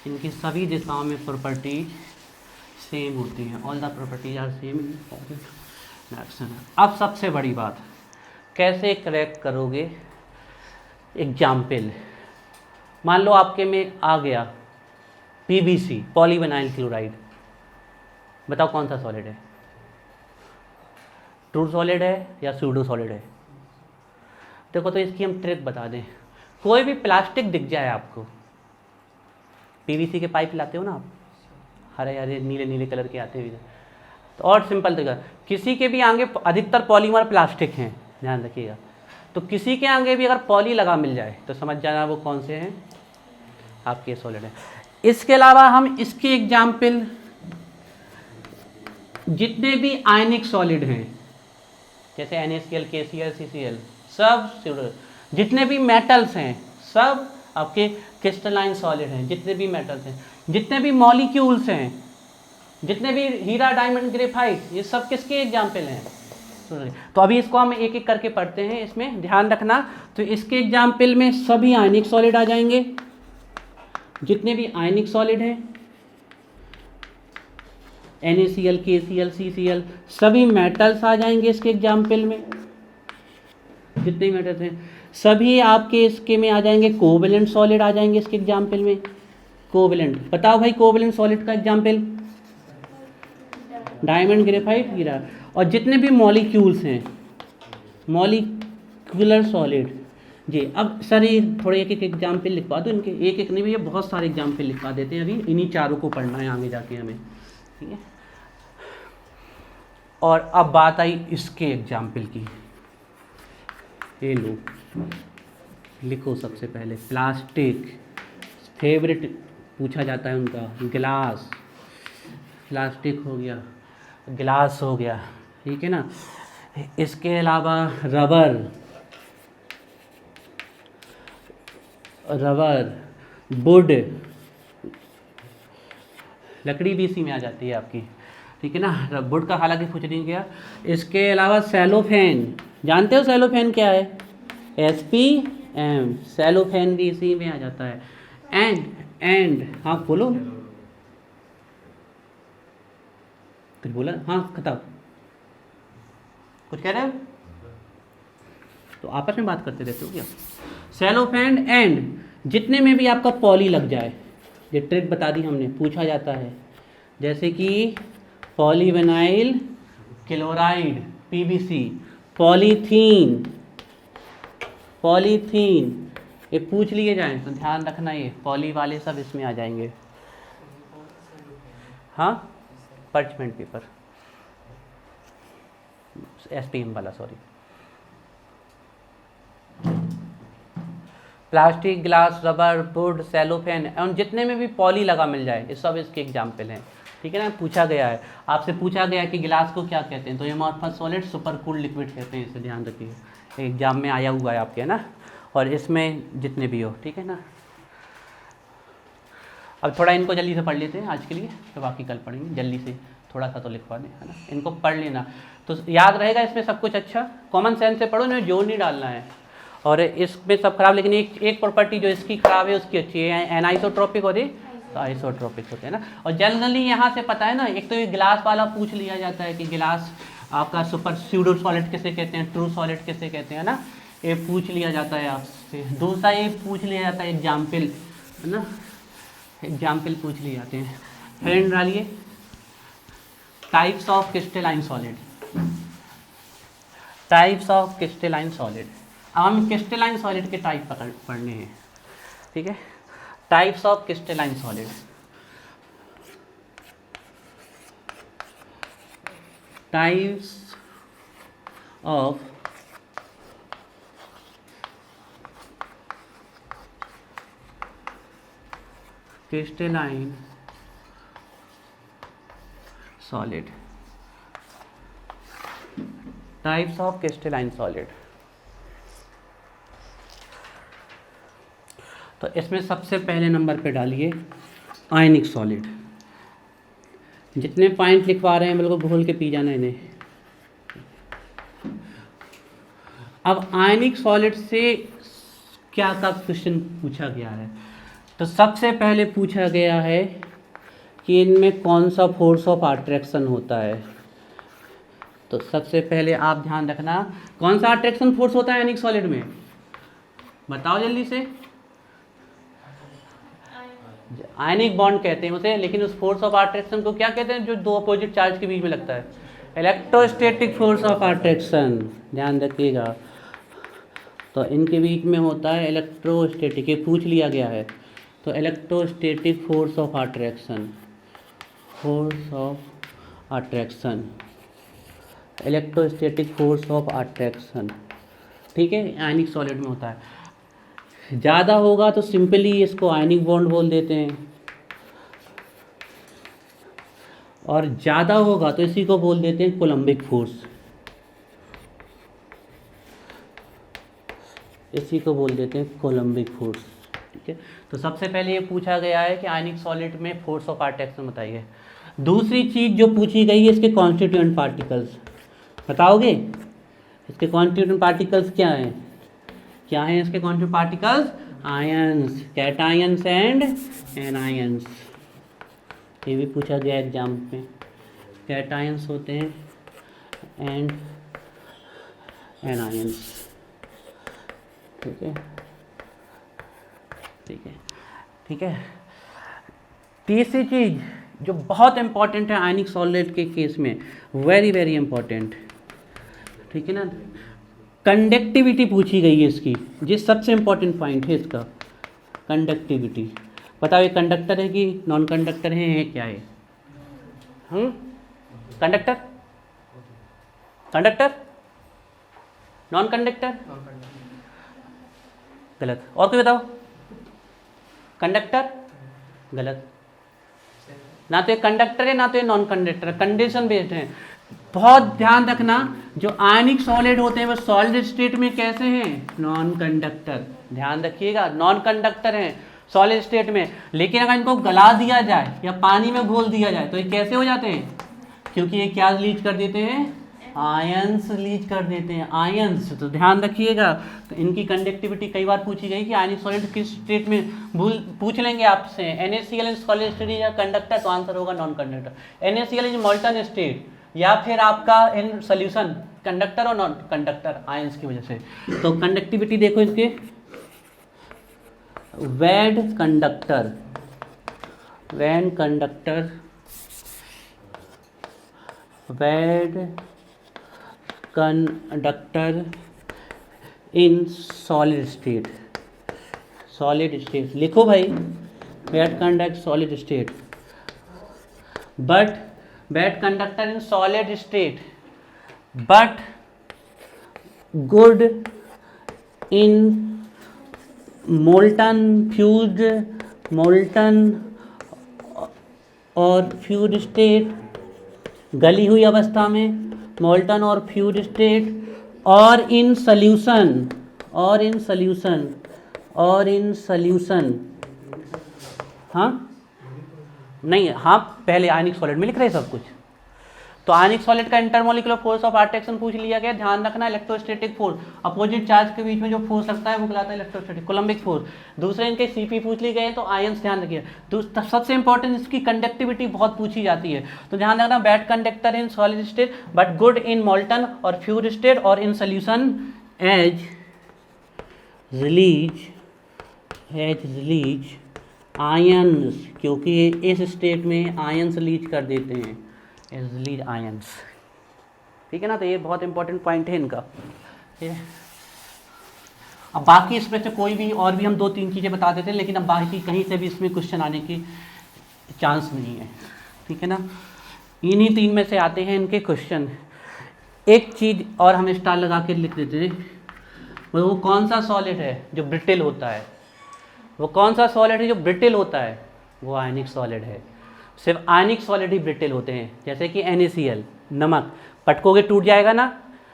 Speaker 1: इनकी सभी दिशाओं में प्रॉपर्टीज सेम होती हैं, all the properties are same in अब सबसे बड़ी बात, कैसे क्रैक करोगे एग्जाम्पल। मान लो आपके में आ गया पीवीसी, पॉलीविनाइल क्लोराइड, बताओ कौन सा सॉलिड है, ट्रू सॉलिड है या सूडो सॉलिड है। देखो तो इसकी हम ट्रिक बता दें, कोई भी प्लास्टिक दिख जाए आपको, पीवीसी के पाइप लाते हो ना आप, हरे हरे नीले नीले कलर के आते हुए, तो और सिंपल तरीका, किसी के भी आगे अधिकतर पॉलीमर प्लास्टिक हैं, ध्यान रखिएगा, तो किसी के आगे भी अगर पॉली लगा मिल जाए तो समझ जाना वो कौन से हैं, आपके सॉलिड है। इसके अलावा हम इसके एग्जाम्पल, जितने भी आयनिक सॉलिड हैं जैसे NaCl, KCl, CCl, सब, जितने भी मेटल्स हैं सब आपके क्रिस्टलाइन सॉलिड हैं, जितने भी मेटल्स हैं, जितने भी मॉलिक्यूल्स हैं, जितने भी हीरा, डायमंड, ग्रेफाइट, ये सब किसके एग्जाम्पल हैं। तो अभी इसको हम एक एक करके पढ़ते हैं, इसमें ध्यान रखना। तो इसके एग्जाम्पल में सभी आयनिक सॉलिड आ जाएंगे, जितने भी आयनिक सॉलिड हैं, NaCl, KCl, CCl, सभी मेटल्स आ जाएंगे इसके एग्जाम्पल में, जितने मेटल्स हैं सभी आपके इसके में आ जाएंगे। कोवेलेंट सॉलिड आ जाएंगे इसके एग्जाम्पल में, कोवेलेंट, बताओ भाई कोवेलेंट सॉलिड का एग्जाम्पल, डायमंड, ग्रेफाइट, हीरा। और जितने भी मॉलिक्यूल्स हैं, मॉलिक्यूलर सॉलिड जी। अब सर ये थोड़े एक एक एग्जाम्पल लिखवा दो इनके, एक एक नहीं भैया बहुत सारे एग्जाम्पल लिखवा देते हैं, अभी इन्हीं चारों को पढ़ना है आगे जाके हमें, ठीक है। और अब बात आई इसके एग्जाम्पल की, ये लो लिखो सबसे पहले, प्लास्टिक, फेवरेट पूछा जाता है उनका, गिलास, प्लास्टिक हो गया, गिलास हो गया, ठीक है ना। इसके अलावा रबर, वुड, लकड़ी भी इसी में आ जाती है आपकी, ठीक है ना। वुड का हालांकि कुछ नहीं किया। इसके अलावा सेलोफेन, जानते हो सेलोफेन क्या है, SPM, सेलोफेन भी इसी में आ जाता है। एंड हाँ बोलो, कुछ बोला, हाँ खताब, कुछ कह रहे हो, तो आपस में बात करते रहते हो क्या। सेलोफेन एंड, जितने में भी आपका पॉली लग जाए, ये ट्रिक बता दी हमने, पूछा जाता है, जैसे कि पॉलीविनाइल क्लोराइड, PVC, पॉलीथीन, ये पूछ लिए जाएं तो ध्यान रखना, ये पॉली वाले सब इसमें आ जाएंगे। हाँ पर्चमेंट पेपर, SPM वाला, sorry. Plastic, glass, rubber, would, cellophane, और जितने में भी पॉली लगा मिल जाए, ये सब इसके एग्जाम्पल हैं, ठीक है ना। पूछा गया है, आपसे पूछा गया है कि गिलास को क्या कहते हैं, तो amorphous solid, super cooled liquid कहते हैं, इसे ध्यान रखिए, एग्जाम में आया हुआ है आपके, है ना। और इसमें जितने भी हो, ठीक है ना। अब थोड़ा इनको जल्दी से पढ़ लेते हैं आज के लिए, तो बाकी कल पढ़ेंगे, जल्दी से थोड़ा सा तो लिखवा दें, है ना, इनको पढ़ लेना तो याद रहेगा इसमें सब कुछ। अच्छा कॉमन सेंस से पढ़ो, इन्हें जोर नहीं डालना है। और इसमें सब खराब, लेकिन एक प्रॉपर्टी जो इसकी खराब है उसकी अच्छी है, एनाइसोट्रोपिक और ये आइसोट्रोपिक होते हैं ना। और जनरली यहाँ से पता है ना, एक तो ये गिलास वाला पूछ लिया जाता है कि गिलास आपका सुपर स्यूडो सॉलिड किसे कहते हैं, ट्रू सॉलिड किसे कहते हैं ना, ये पूछ लिया जाता है आपसे। दूसरा ये पूछ लिया जाता है एग्जाम्पल, है ना, एग्जाम्पल पूछ लिए जाते हैं। फ्रेंड डालिए, types of crystalline solid, types of crystalline solid. अब हम क्रिस्टलाइन सॉलिड के टाइप पढ़ने हैं, ठीक है। Types of crystalline solid, types of crystalline solid, types of crystalline solid. तो इसमें सबसे पहले नंबर पे डालिए आयनिक सॉलिड। जितने पॉइंट लिखवा रहे हैं बिल्कुल घोल के पी जाना इन्हें। अब आयनिक सॉलिड से क्या का क्वेश्चन पूछा गया है, तो सबसे पहले पूछा गया है कि इनमें कौन सा फोर्स ऑफ अट्रैक्शन होता है। तो सबसे पहले आप ध्यान रखना कौन सा अट्रैक्शन फोर्स होता है आयनिक सॉलिड में, बताओ जल्दी से। आयनिक बॉन्ड कहते हैं उसे, लेकिन उस फोर्स ऑफ अट्रैक्शन को क्या कहते हैं जो दो अपोजिट चार्ज के बीच में लगता है, इलेक्ट्रोस्टैटिक फोर्स ऑफ अट्रैक्शन, ध्यान रखिएगा। तो इनके बीच में होता है इलेक्ट्रोस्टैटिक, ये पूछ लिया गया है। तो electrostatic force of attraction, force of attraction, electrostatic force of attraction, ठीक है, आयनिक सॉलिड में होता है। ज़्यादा होगा तो सिंपली इसको आयनिक बॉन्ड बोल देते हैं, और ज़्यादा होगा तो इसी को बोल देते हैं कोलम्बिक फोर्स, इसी को बोल देते हैं कोलम्बिक फोर्स, ठीक है। तो सबसे पहले ये पूछा गया है कि आयनिक सॉलिड में फोर्स ऑफ अट्रैक्शन बताइए। दूसरी चीज़ जो पूछी गई है इसके कॉन्स्टिट्यूएंट पार्टिकल्स, बताओगे इसके कॉन्स्टिट्यूएंट पार्टिकल्स क्या हैं, क्या हैं इसके constituent particles, ions, cations and anions, ये भी पूछा गया एग्जाम में, कैटायंस होते हैं एंड एनायंस, ठीक है, ठीक है, ठीक है। तीसरी चीज जो बहुत इंपॉर्टेंट है आयनिक सॉलिड के केस में, वेरी वेरी इंपॉर्टेंट, ठीक है ना, कंडक्टिविटी पूछी गई है इसकी, जिस सबसे इंपॉर्टेंट पॉइंट है इसका कंडक्टिविटी। बताओ ये कंडक्टर है कि नॉन कंडक्टर है क्या है, कंडक्टर, कंडक्टर, नॉन कंडक्टर, गलत, और कोई बताओ, कंडक्टर, गलत, ना तो ये कंडक्टर है ना तो ये नॉन कंडक्टर, कंडीशन बेस्ड है। बहुत ध्यान रखना, जो आयनिक सॉलिड होते हैं वो सॉलिड स्टेट में कैसे हैं, नॉन कंडक्टर, ध्यान रखिएगा, नॉन कंडक्टर हैं सॉलिड स्टेट में। लेकिन अगर इनको गला दिया जाए या पानी में घोल दिया जाए तो ये कैसे हो जाते हैं, क्योंकि ये क्या लीच कर देते हैं, आयंस लीच कर देते हैं, आयंस। तो ध्यान रखिएगा, तो इनकी कंडक्टिविटी कई बार पूछी गई कि आयनिक सॉलिड किस स्टेट में, पूछ लेंगे आपसे NaCl इन सॉलिड स्टेट या कंडक्टर, तो आंसर होगा non conductor. NaCl is molten state या फिर आपका इन सोल्यूशन, कंडक्टर और नॉन कंडक्टर आयंस की वजह से। तो कंडक्टिविटी देखो इसके, वैड कंडक्टर, वैन conductor, bad conductor in solid state, solid state लिखो भाई, bad conduct solid state, but bad conductor in solid state but good in molten, fused, molten और फ्यूज्ड स्टेट, गली हुई अवस्था में, मोल्टन और फ्यूज्ड स्टेट, और इन सॉल्यूशन, और इन सॉल्यूशन, और इन सॉल्यूशन, हाँ नहीं, हाँ पहले आयनिक सॉलिड में लिख रहे हैं सब कुछ। तो आयनिक सॉलिड का इंटरमोलिकुलर फोर्स ऑफ अट्रैक्शन पूछ लिया गया, ध्यान रखना, इलेक्ट्रोस्टैटिक फोर्स, अपोजिट चार्ज के बीच में जो फोर्स लगता है वो कहलाता है इलेक्ट्रोस्टैटिक, कोलम्बिक फोर्स। दूसरे इनके CP पूछ लिए गए, तो आयंस ध्यान रखिए। सबसे इंपॉर्टेंट इसकी कंडक्टिविटी बहुत पूछी जाती है, तो ध्यान रखना, bad conductor in solid state but good in molten और फ्यूज्ड स्टेट और in solution as release, as release ions, क्योंकि इस स्टेट में आयंस लीच कर देते हैं, एज रिलीज आयंस, ठीक है ना। तो ये बहुत इंपॉर्टेंट पॉइंट है इनका, ठीक है। अब बाकी इसमें से कोई भी और भी हम 2-3 चीज़ें बता देते हैं, लेकिन अब बाकी कहीं से भी इसमें क्वेश्चन आने की चांस नहीं है, ठीक है ना। इन्हीं 3 में से आते हैं इनके क्वेश्चन। एक चीज़ और हम स्टार लगा के लिख देते हैं, वो कौन सा सॉलिड है जो ब्रिटिल होता है, वो कौन सा सॉलिड है जो ब्रिटिल होता है, वो आयनिक सॉलिड है। सिर्फ आयनिक सॉलिड ही ब्रिटिल होते हैं, जैसे कि NaCl, नमक, पटकोगे टूट जाएगा ना,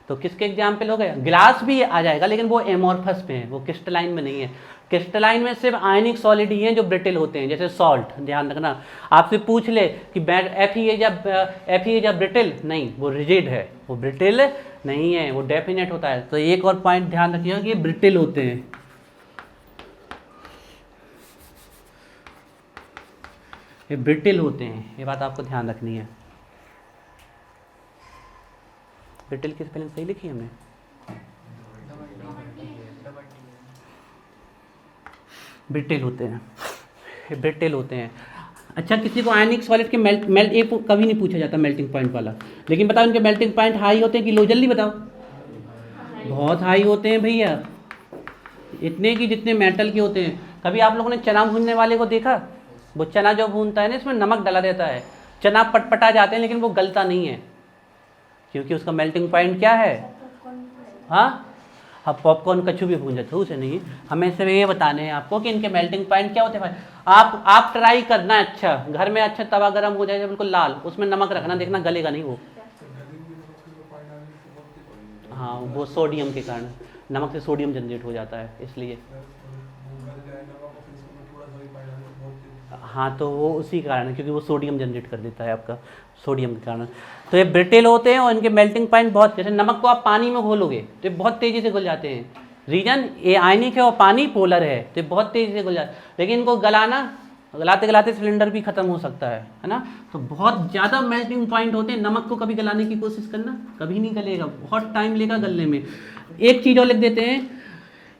Speaker 1: तो किसके एग्जाम्पल हो गए, गिलास भी आ जाएगा, लेकिन वो एमोर्फस पे है, वो क्रिस्टलाइन में नहीं है। क्रिस्टलाइन में सिर्फ आयनिक सॉलिड ही हैं जो ब्रिटिल होते हैं, जैसे सॉल्ट, ध्यान रखना। आपसे पूछ ले कि FeA या ब्रिटिल, नहीं, वो रिजिड है, वो ब्रिटिल नहीं है, वो डेफिनेट होता है। तो एक और पॉइंट ध्यान रखिएगा कि ये ब्रिटिल होते हैं, ये ब्रिटिल होते हैं, ये बात आपको ध्यान रखनी है। ब्रिटिल की स्पेलिंग सही लिखी है हमने? ब्रिटिल होते हैं, ब्रिटिल होते हैं। अच्छा, किसी को आयनिक सॉलिड के मेल्ट ये कभी नहीं पूछा जाता मेल्टिंग पॉइंट वाला, लेकिन बताओ इनके मेल्टिंग पॉइंट हाई होते हैं कि लो? जल्दी बताओ। बहुत हाई होते हैं भैया, इतने कि जितने मेटल के होते हैं। कभी आप लोगों ने चना भूनने वाले को देखा? वो चना जो भूनता है ना, इसमें नमक डाला रहता है, चना पटपटा जाते हैं लेकिन वो गलता नहीं है, क्योंकि उसका मेल्टिंग पॉइंट क्या है? हाँ, अब पॉपकॉर्न कच्चू भी भून जाते हो, उसे नहीं। हमें सिर्फ ये बताने हैं आपको कि इनके मेल्टिंग पॉइंट क्या होते हैं भाई। आप ट्राई करना, अच्छा घर में अच्छा तवा गरम हो जाए बिल्कुल लाल, उसमें नमक रखना, देखना गलेगा नहीं वो। हाँ, वो सोडियम के कारण, नमक से सोडियम जनरेट हो जाता है इसलिए। हाँ, तो वो उसी कारण है, क्योंकि वो सोडियम जनरेट कर देता है आपका, सोडियम के कारण। तो ये ब्रिटेल होते हैं और इनके मेल्टिंग पॉइंट बहुत, जैसे नमक को आप पानी में घोलोगे तो ये बहुत तेज़ी से घुल जाते हैं। रीजन ये आयनिक है और पानी पोलर है, तो ये बहुत तेज़ी से घुल जाते हैं। लेकिन इनको गलाते गलाते सिलेंडर भी खत्म हो सकता है ना। तो बहुत ज़्यादा मेल्टिंग पॉइंट होते हैं। नमक को कभी गलाने की कोशिश करना, कभी नहीं गलेगा, बहुत टाइम लेगा गलने में। एक चीज़ और लिख देते हैं,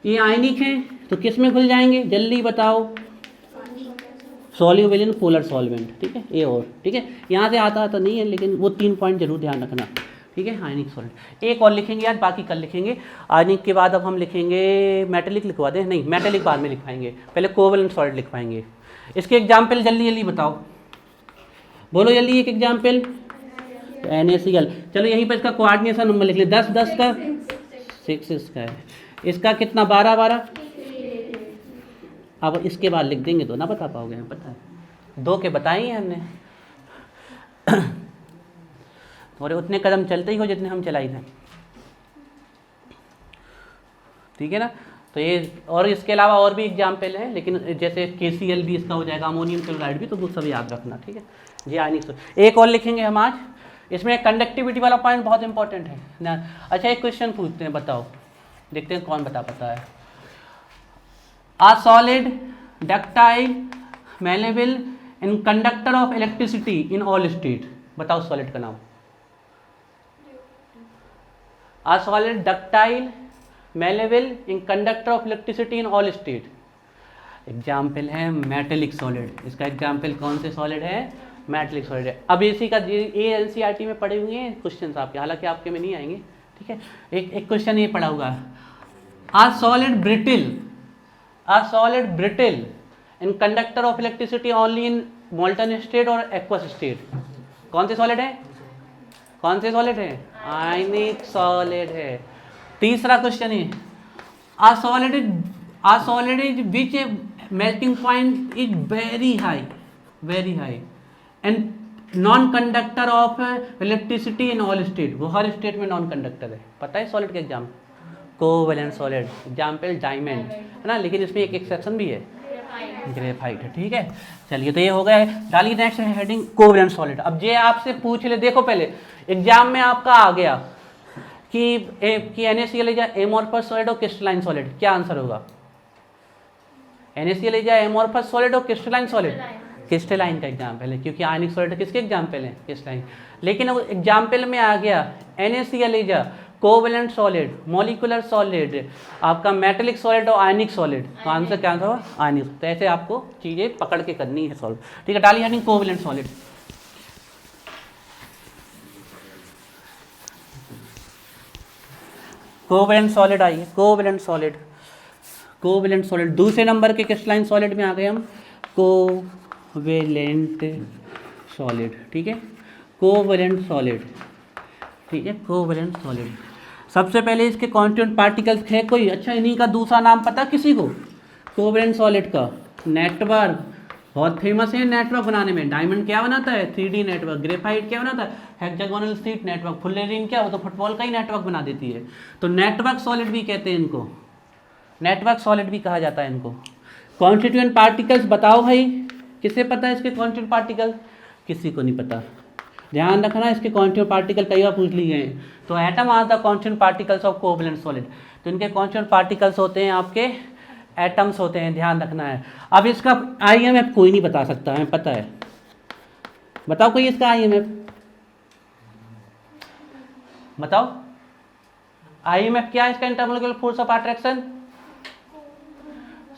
Speaker 1: ये आयनिक है तो किस में घुल जाएंगे? जल्दी बताओ। सॉल्युबल इन पोलर सॉल्वेंट, ठीक है। ये और ठीक है, यहाँ से आता तो नहीं है, लेकिन वो 3 पॉइंट जरूर ध्यान रखना, ठीक है। आयनिक सॉल्वेंट एक और लिखेंगे यार, बाकी कल लिखेंगे। आयनिक के बाद अब हम लिखेंगे मेटेलिक, लिखवा दें? नहीं, मेटेलिक बाद में लिखवाएंगे, पहले कोवेलेंट सॉलिड लिखवाएंगे। इसके एग्जाम्पल जल्दी जल्दी बताओ, बोलो जल्दी एक एग्जाम्पल। NaCl, चलो यहीं पर इसका कोऑर्डिनेशन नंबर लिख ले, 10 10 का 6 इसका है, इसका कितना 12 12। अब इसके बाद लिख देंगे तो ना बता पाओगे, पता है 2 के बताए हैं हमने। और उतने कदम चलते ही हो जितने हम चलाई थे, ठीक है ना। तो ये, और इसके अलावा और भी एग्जाम्पल है, लेकिन जैसे KCl भी इसका हो जाएगा, अमोनियम क्लोराइड भी, तो वो सब याद रखना, ठीक है जी। आयनिक एक और लिखेंगे हम आज, इसमें कंडक्टिविटी वाला पॉइंट बहुत इंपॉर्टेंट है ना। अच्छा, एक क्वेश्चन पूछते हैं, बताओ, देखते हैं कौन बता पाता है। A solid, ductile, malleable and conductor of electricity in all state, बताओ सॉलिड का नाम। A solid, ductile, malleable and conductor of electricity in all state। Example है मेटेलिक सॉलिड। इसका एग्जाम्पल कौन से सॉलिड है? मेटेलिक सॉलिड है। अब इसी का NCERT में पढ़े हुए हैं क्वेश्चन आपके, हालांकि आपके में नहीं आएंगे, ठीक है। एक क्वेश्चन ये पढ़ा होगा, A solid brittle, A solid brittle and conductor of electricity only in molten state or aqueous state। कौन से सॉलिड है? कौन से सॉलिड है? आयनिक सॉलिड है। तीसरा क्वेश्चन है, A solid is which melting point is very high and non conductor of electricity in all state। वो हर स्टेट में नॉन कंडक्टर है। पता है सॉलिड के exam? Covalent solid, example diamond, है ना, लेकिन इसमें एक एक्सेप्शन भी है, ग्रेफाइट है, ठीक है। चलिए, तो ये हो गया है। डालिए नेक्स्ट हेडिंग, कोवेलेंट सॉलिड। अब ये आपसे पूछ ले, देखो पहले एग्जाम में आपका आ गया कि NaCl या एमोर्फस सॉलिड और क्रिस्टलाइन सॉलिड, क्या आंसर होगा? NaCl या एमोर्फस सॉलिड और क्रिस्टलाइन सॉलिड, क्रिस्टलाइन का एग्जाम्पल है, क्योंकि आयनिक सॉलिड किसके एग्जाम्पल है? क्रिस्टलाइन। लेकिन अब एग्जाम्पल में आ गया NaCl या कोवेलेंट सॉलिड, मॉलिकुलर सॉलिड, आपका मेटेलिक सॉलिड और आयनिक सॉलिड, तो आंसर क्या होगा? आयनिक। तो ऐसे आपको चीजें पकड़ के करनी है सॉल्व, ठीक है। डालिए heading covalent solid. Covalent solid आइए, कोवेलेंट सॉलिड, कोवेलेंट सॉलिड। दूसरे नंबर के क्रिस्टलाइन सॉलिड में आ गए हम, कोवेलेंट सॉलिड, ठीक है, कोवेलेंट सॉलिड, ठीक है, कोवेलेंट सॉलिड। सबसे पहले इसके कॉन्स्टिट्यूएंट पार्टिकल्स है कोई? अच्छा, इन्हीं का दूसरा नाम पता किसी को? कोवेलेंट सॉलिड का नेटवर्क, बहुत फेमस है नेटवर्क बनाने में। डायमंड क्या बनाता है? 3D network. ग्रेफाइट क्या बनाता है? Hexagonal sheet network. फुल्लेरीन क्या, वो तो फुटबॉल का ही नेटवर्क बना देती है। तो नेटवर्क सॉलिड भी कहते हैं इनको, नेटवर्क सॉलिड भी कहा जाता है इनको। कॉन्स्टिट्यूएंट पार्टिकल्स बताओ भाई, किसे पता है इसके कॉन्स्टिट्यूएंट पार्टिकल? किसी को नहीं पता। ध्यान रखना, इसके कॉन्स्टिट्यूएंट पार्टिकल कई बार पूछ लिए हैं। तो atom are the constituent particles of covalent solid. तो इनके कॉन्स्टिट्यूएंट पार्टिकल्स होते हैं आपके एटम्स होते हैं, ध्यान रखना है। अब इसका IMF कोई नहीं बता सकता है, पता है? बताओ कोई इसका IMF। बताओ IMF क्या है इसका, इंटरमोलिकुलर फोर्स ऑफ अट्रैक्शन,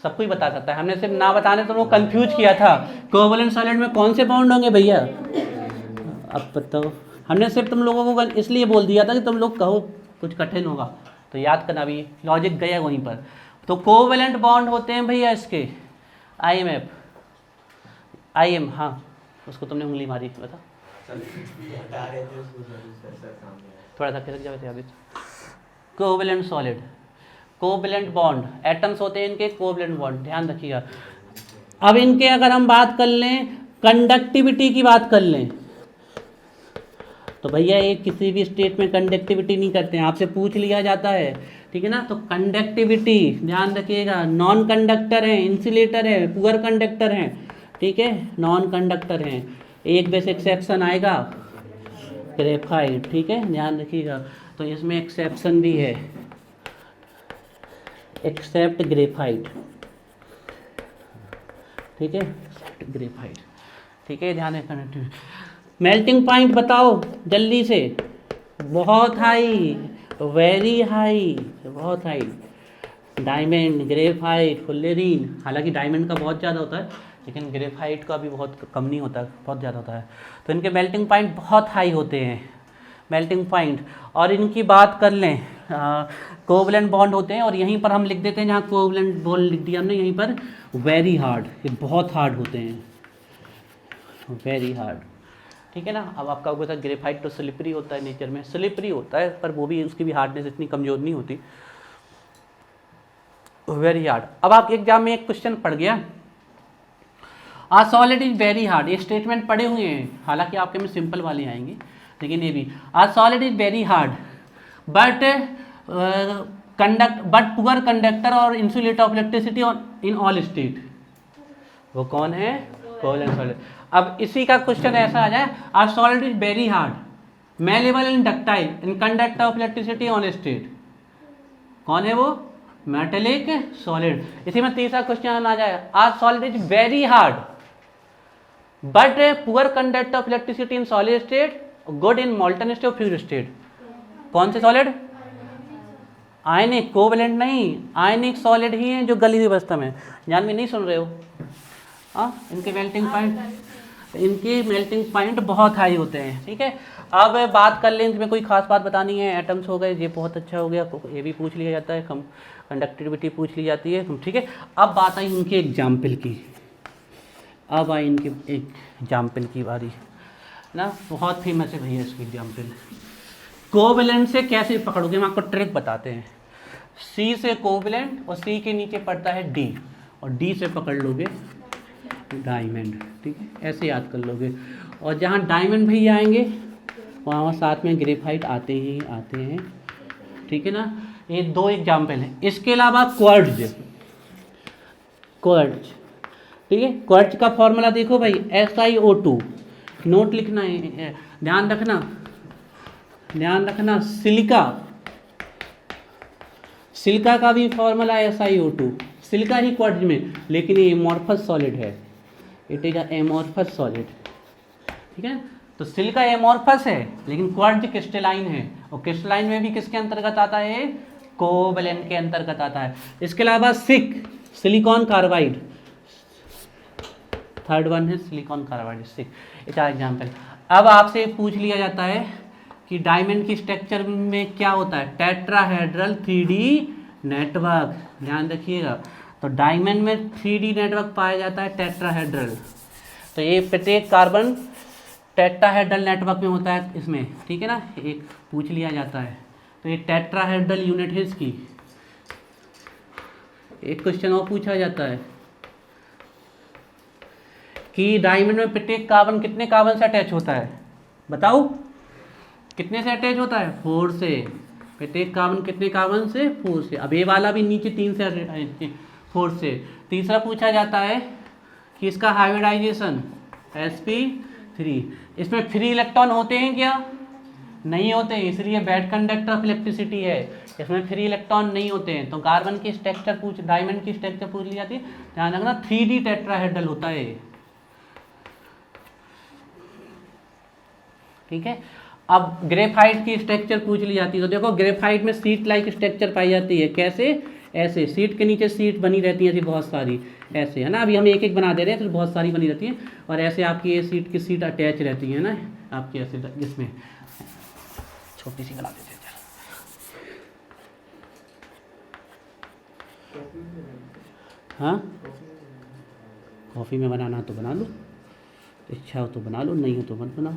Speaker 1: सब कुछ बता सकता है। हमने सिर्फ ना बताने तो वो कंफ्यूज किया था, कोवैलेंट सॉलिड में कौन से बॉन्ड होंगे भैया, अब बताओ। हमने सिर्फ तुम लोगों को इसलिए बोल दिया था कि तुम लोग कहो कुछ कठिन होगा, तो याद करना भी, लॉजिक गया वहीं पर। तो कोवैलेंट बॉन्ड होते हैं भैया इसके IMF IM, हाँ उसको तुमने उंगली मारी, बता थोड़ा सा खिसक जाए अभी। Covalent solid, covalent bond, atoms होते हैं इनके कोवैलेंट बॉन्ड, ध्यान रखिएगा। अब इनके अगर हम बात कर लें, कंडक्टिविटी की बात कर लें, तो भैया ये किसी भी स्टेट में कंडक्टिविटी नहीं करते हैं, आपसे पूछ लिया जाता है, ठीक है ना। तो कंडक्टिविटी ध्यान रखिएगा, नॉन कंडक्टर है, इंसुलेटर है, पुअर कंडक्टर है, ठीक है, नॉन कंडक्टर हैं। एक बेस एक्सेप्शन आएगा ग्रेफाइट, ठीक है, ध्यान रखिएगा। तो इसमें एक्सेप्शन भी है, एक्सेप्ट ग्रेफाइट, ठीक है, एक्सेप्ट ग्रेफाइट, ठीक है, ध्यान रखना। मेल्टिंग पॉइंट बताओ जल्दी से, बहुत हाई, वेरी हाई, बहुत हाई, डायमंड, ग्रेफाइट, फुल्लेरीन, हालांकि डायमंड का बहुत ज़्यादा होता है लेकिन ग्रेफाइट का भी बहुत कम नहीं होता है, बहुत ज़्यादा होता है। तो इनके मेल्टिंग पॉइंट बहुत हाई होते हैं, मेल्टिंग पॉइंट। और इनकी बात कर लें, कोवैलेंट बॉन्ड होते हैं, और यहीं पर हम लिख देते हैं, जहाँ कोवैलेंट बॉन्ड लिख दिया हमने, यहीं पर वेरी हार्ड, ये बहुत हार्ड होते हैं, वेरी हार्ड, ठीक है ना। अब आपका होता है ग्रेफाइट तो स्लिपरी होता है, नेचर में स्लिपरी होता है, पर वो भी उसकी भी हार्डनेस इतनी कमज़ोर नहीं होती, वेरी हार्ड। अब आप एग्जाम में एक क्वेश्चन पढ़ गया, आ सॉलिड इज वेरी हार्ड, ये स्टेटमेंट पढ़े हुए हैं, हालांकि आपके में सिंपल वाले आएंगे, लेकिन ये भी a solid is very hard but poor conductor और insulator of electricity in all state, वो कौन है, कोवैलेंट सॉलिड। अब इसी का क्वेश्चन ऐसा आ जाए, a solid is very hard, malleable in ductile in conductor of electricity on state, कौन है वो, मेटेलिक सॉलिड। इसी में तीसरा क्वेश्चन आ जाए, a solid is very hard but poor conductor of electricity in solid state, good in molten state, fuse state, कौन से सॉलिड, आयनिक, कोवैलेंट नहीं, आयनिक सॉलिड ही हैं जो गली हुई अवस्था में, जान में नहीं सुन रहे हो, हाँ, इनके मेल्टिंग पॉइंट बहुत हाई होते हैं, ठीक है। अब बात कर लें, इसमें कोई खास बात बतानी है, एटम्स हो गए, ये बहुत अच्छा हो गया, ये भी पूछ लिया जाता है, कंडक्टिविटी पूछ ली जाती है, ठीक है। अब बात आई इनके एग्जाम्पल की, अब आई इनके एग्जाम्पल की बारी ना, बहुत फेमस है भैया इसकी एग्जाम्पल। कोवैलेंट से कैसे पकड़ोगे, हम आपको ट्रिक बताते हैं। C से कोवैलेंट, और C के नीचे पड़ता है D, और D से पकड़ लोगे डायमंड, ठीक है, ऐसे याद कर लोगे। और जहाँ डायमंड भैया आएंगे वहाँ साथ में ग्रेफाइट आते हैं, ठीक है ना। ये दो एग्जाम्पल हैं, इसके अलावा क्वार्ट्ज, ठीक है, क्वार्ट्ज का फॉर्मूला देखो भाई, SiO2, नोट लिखना है, ध्यान रखना, सिलिका का भी फॉर्मूला है SiO2, सिलिका ही क्वार्ट्ज में, लेकिन ये एमॉर्फस सॉलिड है, इट इज एमॉर्फस सॉलिड, ठीक है। तो सिलिका एमॉर्फस है लेकिन क्वार्ट्ज क्रिस्टलाइन है, और क्रिस्टलाइन में भी किसके अंतर्गत आता है, कोवैलेंट के अंतर्गत आता है। इसके अलावा सिलिकॉन कार्बाइड, थर्ड वन है सिलिकॉन कार्बाइड, ये चार एग्जाम्पल। अब आपसे पूछ लिया जाता है कि डायमंड की स्ट्रक्चर में क्या होता है, टेट्राहेड्रल 3D नेटवर्क, ध्यान रखिएगा। तो डायमंड में 3D नेटवर्क पाया जाता है, टेट्राहेड्रल, तो ये प्रत्येक कार्बन टेट्राहेड्रल नेटवर्क में होता है इसमें, ठीक है ना, एक पूछ लिया जाता है। तो ये टेट्राहेड्रल यूनिट है इसकी। एक क्वेश्चन और पूछा जाता है कि डायमंड में प्रत्येक कार्बन कितने कार्बन से अटैच होता है, बताओ कितने से अटैच होता है, 4 से। प्रत्येक कार्बन कितने कार्बन से, 4 से। अब ये वाला भी नीचे 3 से 4 से। तीसरा पूछा जाता है कि इसका हाइब्रिडाइजेशन sp3, इसमें फ्री इलेक्ट्रॉन होते हैं क्या, नहीं होते, इसलिए बैड कंडक्टर ऑफ इलेक्ट्रिसिटी है, इसमें फ्री इलेक्ट्रॉन नहीं होते हैं। तो कार्बन की स्ट्रक्चर डायमंड की स्ट्रक्चर पूछ ली जाती है, ध्यान रखना 3D टेट्राहेड्रल होता है, ठीक है। अब ग्रेफाइट की स्ट्रक्चर पूछ ली जाती है, तो देखो ग्रेफाइट में सीट लाइक स्ट्रक्चर पाई जाती है। कैसे? ऐसे सीट के नीचे सीट बनी रहती है ऐसी बहुत सारी, ऐसे है ना। अभी हम एक एक बना दे रहे हैं तो बहुत सारी बनी रहती है, और ऐसे आपकी ये सीट की सीट अटैच रहती है ना आपकी, ऐसे इसमें छोटी सी बना देते हैं। हाँ, कॉफ़ी में बनाना तो बना लो, इच्छा हो तो बना लो, नहीं हो तो मत बनाओ,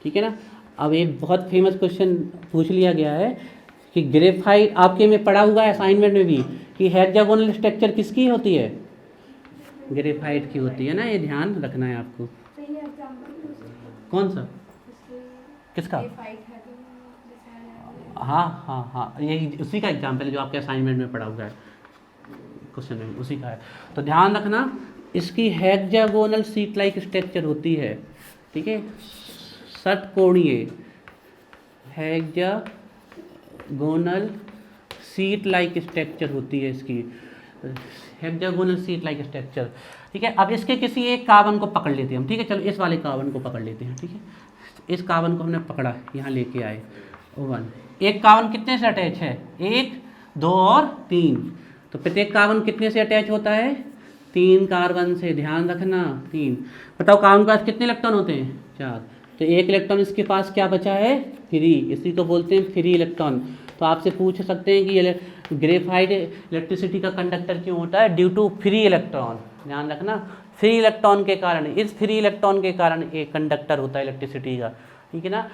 Speaker 1: ठीक है ना। अब एक बहुत फेमस क्वेश्चन पूछ लिया गया है कि ग्रेफाइट, आपके में पढ़ा हुआ है असाइनमेंट में भी, कि हेक्सागोनल स्ट्रक्चर किसकी होती है? ग्रेफाइट की होती है ना, ये ध्यान रखना है आपको। कौन सा? किसका? हाँ हाँ हाँ, यही उसी का एग्जाम्पल है जो आपके असाइनमेंट में पढ़ा हुआ है, क्वेश्चन में उसी का है। तो ध्यान रखना, इसकी हेक्सागोनल सीट लाइक स्ट्रक्चर होती है, ठीक है, षटकोणीय हेक्सागोनल सीट लाइक स्ट्रक्चर होती है इसकी, हेक्सागोनल सीट लाइक स्ट्रक्चर, ठीक है। अब इसके किसी एक कार्बन को पकड़ लेते हैं हम, ठीक है, चलो इस वाले कार्बन को पकड़ लेते हैं, ठीक है। इस कार्बन को हमने पकड़ा, यहाँ लेके आए, 1, एक कार्बन कितने से अटैच है? 1, 2 और 3। तो प्रत्येक कार्बन कितने से अटैच होता है? 3 कार्बन से, ध्यान रखना 3। बताओ कार्बन के पास कितने इलेक्ट्रॉन होते हैं? 4। तो एक इलेक्ट्रॉन इसके पास क्या बचा है? फ्री, इसी को बोलते हैं फ्री इलेक्ट्रॉन। तो आपसे पूछ सकते हैं कि ग्रेफाइट इलेक्ट्रिसिटी का कंडक्टर क्यों होता है? ड्यू टू फ्री इलेक्ट्रॉन, ध्यान रखना, फ्री इलेक्ट्रॉन के कारण, इस फ्री इलेक्ट्रॉन के कारण एक कंडक्टर होता है इलेक्ट्रिसिटी का, ठीक है ना।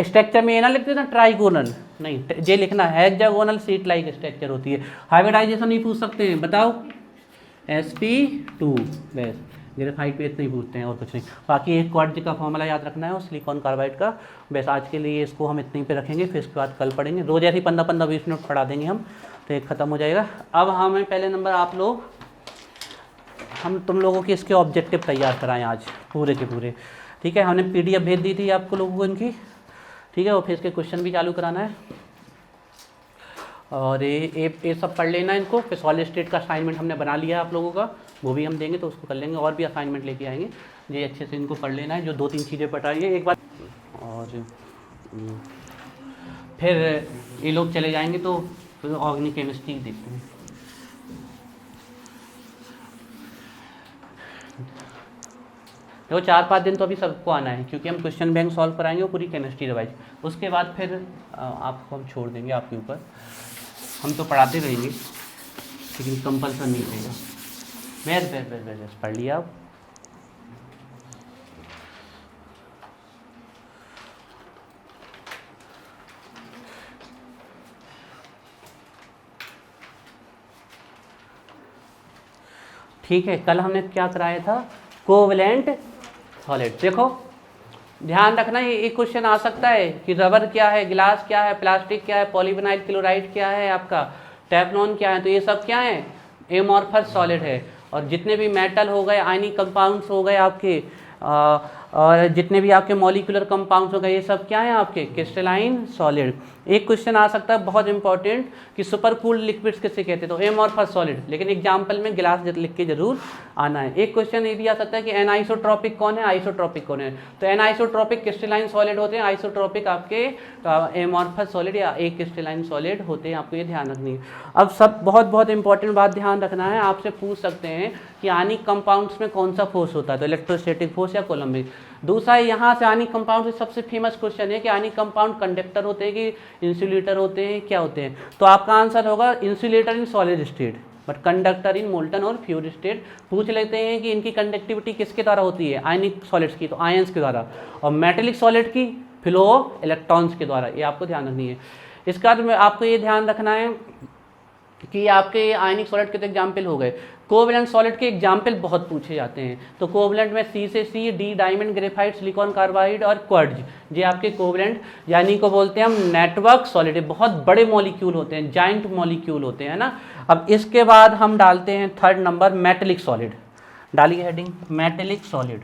Speaker 1: स्ट्रक्चर में ये ना लिखते ना ट्राइगोनल, नहीं, ये लिखना हेक्सागोनल सीट लाइक स्ट्रक्चर होती है। हाइब्रिडाइजेशन नहीं पूछ सकते हैं, बताओ sp2, बस ग्रेफाइट पे इतना ही पूछते हैं और कुछ नहीं। बाकी एक क्वार्ट्ज का फॉर्मूला याद रखना है और सिलिकॉन कार्बाइड का। बस आज के लिए इसको हम इतने पे रखेंगे, फिर इसके बाद कल पढ़ेंगे। रोज ऐसे ही 15-15-20 मिनट पढ़ा देंगे हम, तो एक ख़त्म हो जाएगा। अब हमें पहले नंबर आप लोग, हम तुम लोगों के इसके ऑब्जेक्टिव तैयार कराएं आज पूरे के पूरे, ठीक है। हमने PDF भेज दी थी आपको लोगों को इनकी, ठीक है, और फिर इसके क्वेश्चन भी चालू कराना है, और ये सब पढ़ लेना इनको। फिर सॉलिड स्टेट का असाइनमेंट हमने बना लिया है आप लोगों का, वो भी हम देंगे तो उसको कर लेंगे, और भी असाइनमेंट लेके आएंगे। ये अच्छे से इनको पढ़ लेना है, जो 2-3 चीज़ें बताइए एक बार, और फिर ये लोग चले जाएंगे तो फिर ऑर्गेनिक केमिस्ट्री देखते हैं। देखो 4-5 दिन तो अभी सबको आना है, क्योंकि हम क्वेश्चन बैंक सॉल्व कराएंगे और पूरी केमिस्ट्री रिवाइज, उसके बाद फिर आपको हम छोड़ देंगे आपके ऊपर। हम तो पढ़ाते रहेंगे लेकिन कंपल्सन नहीं रहेगा। बस पढ़ लिया आप। ठीक है, कल हमने क्या कराया था? Covalent solid. देखो ध्यान रखना, ये क्वेश्चन आ सकता है कि रबर क्या है, गिलास क्या है, प्लास्टिक क्या है, पॉलीविनाइल क्लोराइड क्या है, आपका टेफ्लॉन क्या है। तो ये सब क्या है? एमॉर्फस सॉलिड है। और जितने भी मेटल हो गए, आयनिक कंपाउंड्स हो गए आपके, और जितने भी आपके मॉलिक्यूलर कंपाउंड्स हो गए, ये सब क्या है आपके? Crystalline solid. एक क्वेश्चन आ सकता है बहुत इंपॉर्टेंट कि सुपर कूल्ड लिक्विड्स किसे कहते हैं? तो एमॉर्फस सॉलिड, लेकिन एग्जाम्पल में गिलास लिख के जरूर आना है। एक क्वेश्चन ये भी आ सकता है कि एनाइसोट्रॉपिक कौन है, आइसोट्रॉपिक कौन है? तो एनाइसोट्रॉपिक क्रिस्टलाइन सॉलिड होते हैं, आइसोट्रॉपिक आपके एमॉर्फस सॉलिड या एक क्रिस्टलाइन सॉलिड होते हैं। आपको ये ध्यान रखनी है। अब सब बहुत इंपॉर्टेंट बात ध्यान रखना है, आपसे पूछ सकते हैं कि आयनिक कंपाउंड्स में कौन सा फोर्स होता है? तो इलेक्ट्रोस्टैटिक फोर्स या कोलम्बिक। दूसरा यहाँ से आयनिक कंपाउंड से सबसे फेमस क्वेश्चन है कि आयनिक कंपाउंड कंडक्टर होते हैं कि इंसुलेटर होते हैं, क्या होते हैं? तो आपका आंसर होगा insulator in solid state, but conductor in molten और फ्यूज स्टेट। पूछ लेते हैं कि इनकी कंडक्टिविटी किसके द्वारा होती है? आयनिक सॉलिड्स की, तो आयंस के द्वारा, और मेटेलिक सॉलिड की फ्लो इलेक्ट्रॉन्स के द्वारा। ये आपको ध्यान रखनी है। इसका बाद आपको ये ध्यान रखना है कि आपके आयनिक सॉलिड के तो एग्जाम्पल हो गए। कोवलेंट सॉलिड के एग्जाम्पल बहुत पूछे जाते हैं। तो कोवलेंट में C से C, D diamond, graphite, silicon carbide और क्वार्ट्ज, ये आपके कोवलेंट यानी को बोलते हैं हम नेटवर्क सॉलिड। बहुत बड़े मॉलिक्यूल होते हैं, जाइंट मॉलिक्यूल होते हैं ना। अब इसके बाद हम डालते हैं 3rd नंबर मेटेलिक सॉलिड। डालिए heading metallic solid.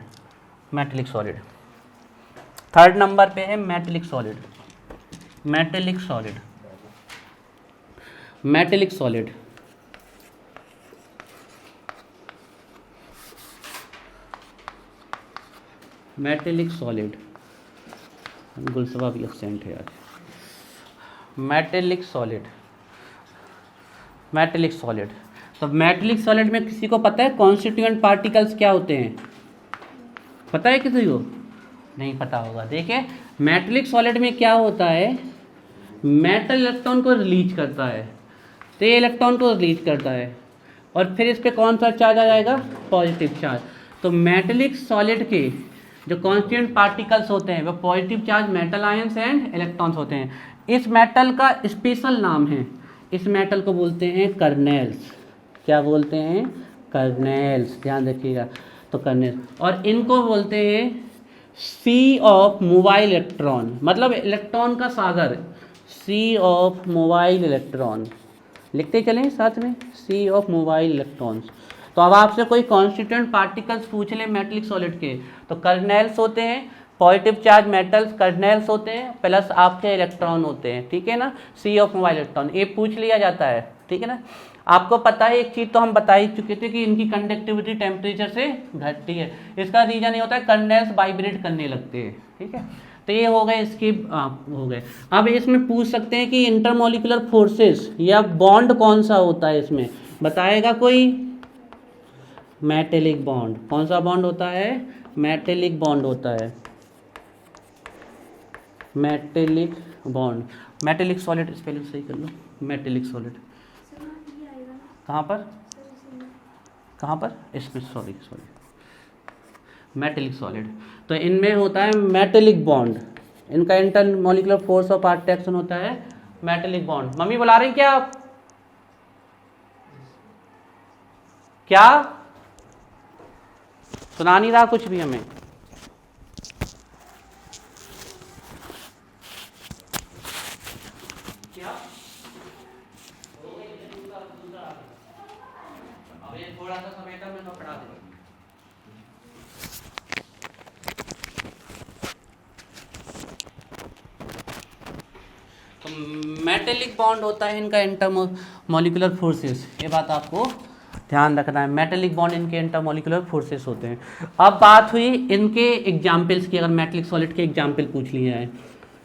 Speaker 1: Metallic solid 3rd number पे है metallic solid. Metallic solid, metallic solid, metallic solid. Gulsava भी एब्सेंट है आज। मेटेलिक सॉलिड, मेटेलिक सॉलिड, तो मेटेलिक सॉलिड में किसी को पता है कॉन्स्टिट्यूएंट पार्टिकल्स क्या होते हैं? पता है किसी को? नहीं पता होगा। देखिए मेटेलिक सॉलिड में क्या होता है, मेटल इलेक्ट्रॉन को रिलीज करता है, तो ये इलेक्ट्रॉन को रिलीज करता है और फिर इस पर कौन सा चार्ज आ जाएगा? Positive charge. तो मेटेलिक सॉलिड के जो कॉन्स्टिट्यूएंट पार्टिकल्स होते हैं वो positive charge metal ions and electrons होते हैं। इस मेटल का स्पेशल नाम है, इस मेटल को बोलते हैं कर्नेल्स। क्या बोलते हैं? कर्नेल्स, ध्यान रखिएगा। तो कर्नेल्स, और इनको बोलते हैं सी ऑफ मोबाइल इलेक्ट्रॉन, मतलब इलेक्ट्रॉन का सागर, सी ऑफ मोबाइल इलेक्ट्रॉन। लिखते चलें साथ में, सी ऑफ मोबाइल इलेक्ट्रॉन्स। तो अब आपसे कोई कॉन्स्टिट्यूएंट पार्टिकल्स पूछ ले मेटेलिक सॉलिड के, तो कर्नेल्स होते हैं, पॉजिटिव चार्ज मेटल्स कर्नेल्स होते हैं, प्लस आपके इलेक्ट्रॉन होते हैं, ठीक है ना, सी ऑफ मोबाइल इलेक्ट्रॉन, ये पूछ लिया जाता है, ठीक है ना। आपको पता है एक चीज़ तो हम बता ही चुके थे कि इनकी कंडक्टिविटी टेम्परेचर से घटती है। इसका रीजन ये होता है कर्नेल्स वाइब्रेट करने लगते हैं, ठीक है। तो ये हो गए इसके हो गए। अब इसमें पूछ सकते हैं कि इंटरमोलिकुलर फोर्सेस या बॉन्ड कौन सा होता है इसमें, बताएगा कोई? Metallic bond. कौन सा बॉन्ड होता है? मेटेलिक बॉन्ड होता है, metallic bond. Metallic solid spelling सही कर लो, मेटेलिक सॉलिड। कहाँ पर? कहाँ पर? इसमें, सॉरी, मेटेलिक सॉलिड। तो इनमें होता है मेटेलिक बॉन्ड, इनका इंटरमोलिकुलर फोर्स ऑफ अट्रैक्शन होता है मेटेलिक बॉन्ड। मम्मी बुला रही क्या आप? क्या सुना नहीं रहा कुछ भी हमें? क्या? अब ये थोड़ा सा समय था, मैं पढ़ा दूंगा। तो मेटेलिक बॉन्ड होता है इनका इंटरमोलिकुलर फोर्सेस, ये बात आपको ध्यान रखना है। मेटेलिक बॉन्ड इनके इंटरमोलिकुलर फोर्सेस होते हैं। अब बात हुई इनके एग्जाम्पल्स की, अगर मेटेलिक सॉलिड के एग्जाम्पल पूछ लिए हैं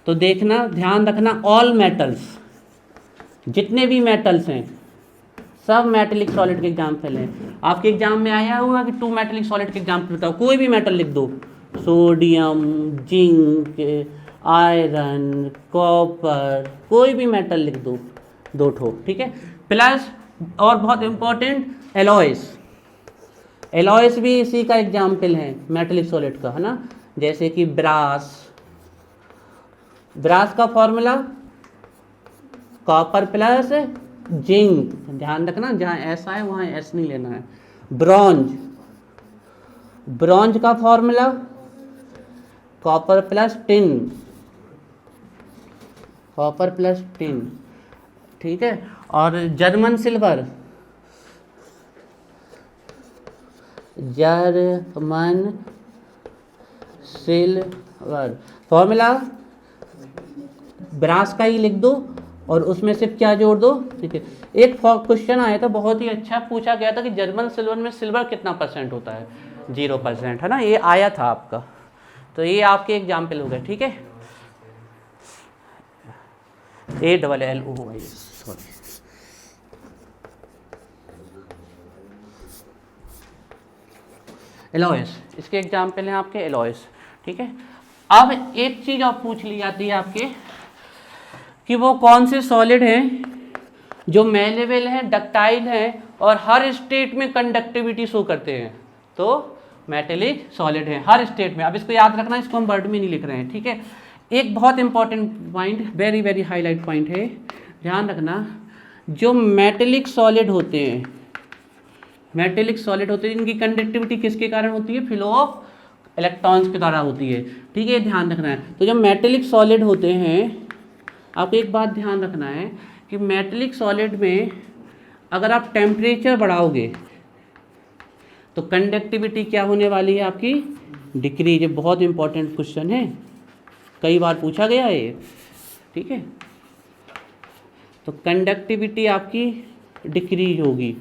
Speaker 1: तो देखना, ध्यान रखना, ऑल मेटल्स, जितने भी मेटल्स हैं सब मेटेलिक सॉलिड के एग्जाम्पल हैं। आपके एग्जाम में आया हुआ कि 2 मेटेलिक सॉलिड के एग्जाम्पल बताओ, कोई भी मेटल लिख दो, सोडियम, जिंक, आयरन, कॉपर, कोई भी मेटल लिख दो, 2 ठो, ठीक है। प्लस और बहुत इंपॉर्टेंट एलॉयस, एलॉयस भी इसी का एग्जाम्पल है मेटेलिक सॉलिड का, है ना। जैसे कि ब्रास, ब्रास का फॉर्मूला कॉपर प्लस जिंक, ध्यान रखना जहाँ एस आए वहाँ एस नहीं लेना है। ब्रॉन्ज, ब्रॉन्ज का formula copper plus tin, copper plus tin, ठीक है। और German silver, German silver formula brass का ही लिख दो और उसमें सिर्फ क्या जोड़ दो, ठीक है। एक क्वेश्चन आया था बहुत ही अच्छा, पूछा गया था कि जर्मन सिल्वर में सिल्वर कितना % होता है? 0%, है ना, ये आया था आपका। तो ये आपके एग्जाम्पल हो गए, ठीक है। ALLOY, sorry. एलॉयस, इसके एग्जाम्पल हैं आपके एलॉयस, ठीक है। अब एक चीज और पूछ ली जाती है आपके कि वो कौन से सॉलिड हैं जो मेलेबल हैं, डक्टाइल हैं और हर स्टेट में कंडक्टिविटी शो करते हैं। तो मेटेलिक सॉलिड है हर स्टेट में। अब इसको याद रखना, इसको हम वर्ड में नहीं लिख रहे हैं, ठीक है। एक बहुत important point, very very highlight point है, ध्यान रखना, जो मेटेलिक सॉलिड होते हैं, मेटेलिक सॉलिड होते हैं, इनकी कंडक्टिविटी किसके कारण होती है? फ्लो ऑफ इलेक्ट्रॉन्स के द्वारा होती है, ठीक है, ध्यान रखना है। तो जो मेटेलिक सॉलिड होते हैं, आपको एक बात ध्यान रखना है कि मेटेलिक सॉलिड में अगर आप टेम्परेचर बढ़ाओगे तो कंडक्टिविटी क्या होने वाली है आपकी? डिक्रीज। ये बहुत इंपॉर्टेंट क्वेश्चन है, कई बार पूछा गया है ये, ठीक है। तो कंडक्टिविटी आपकी डिक्रीज होगी,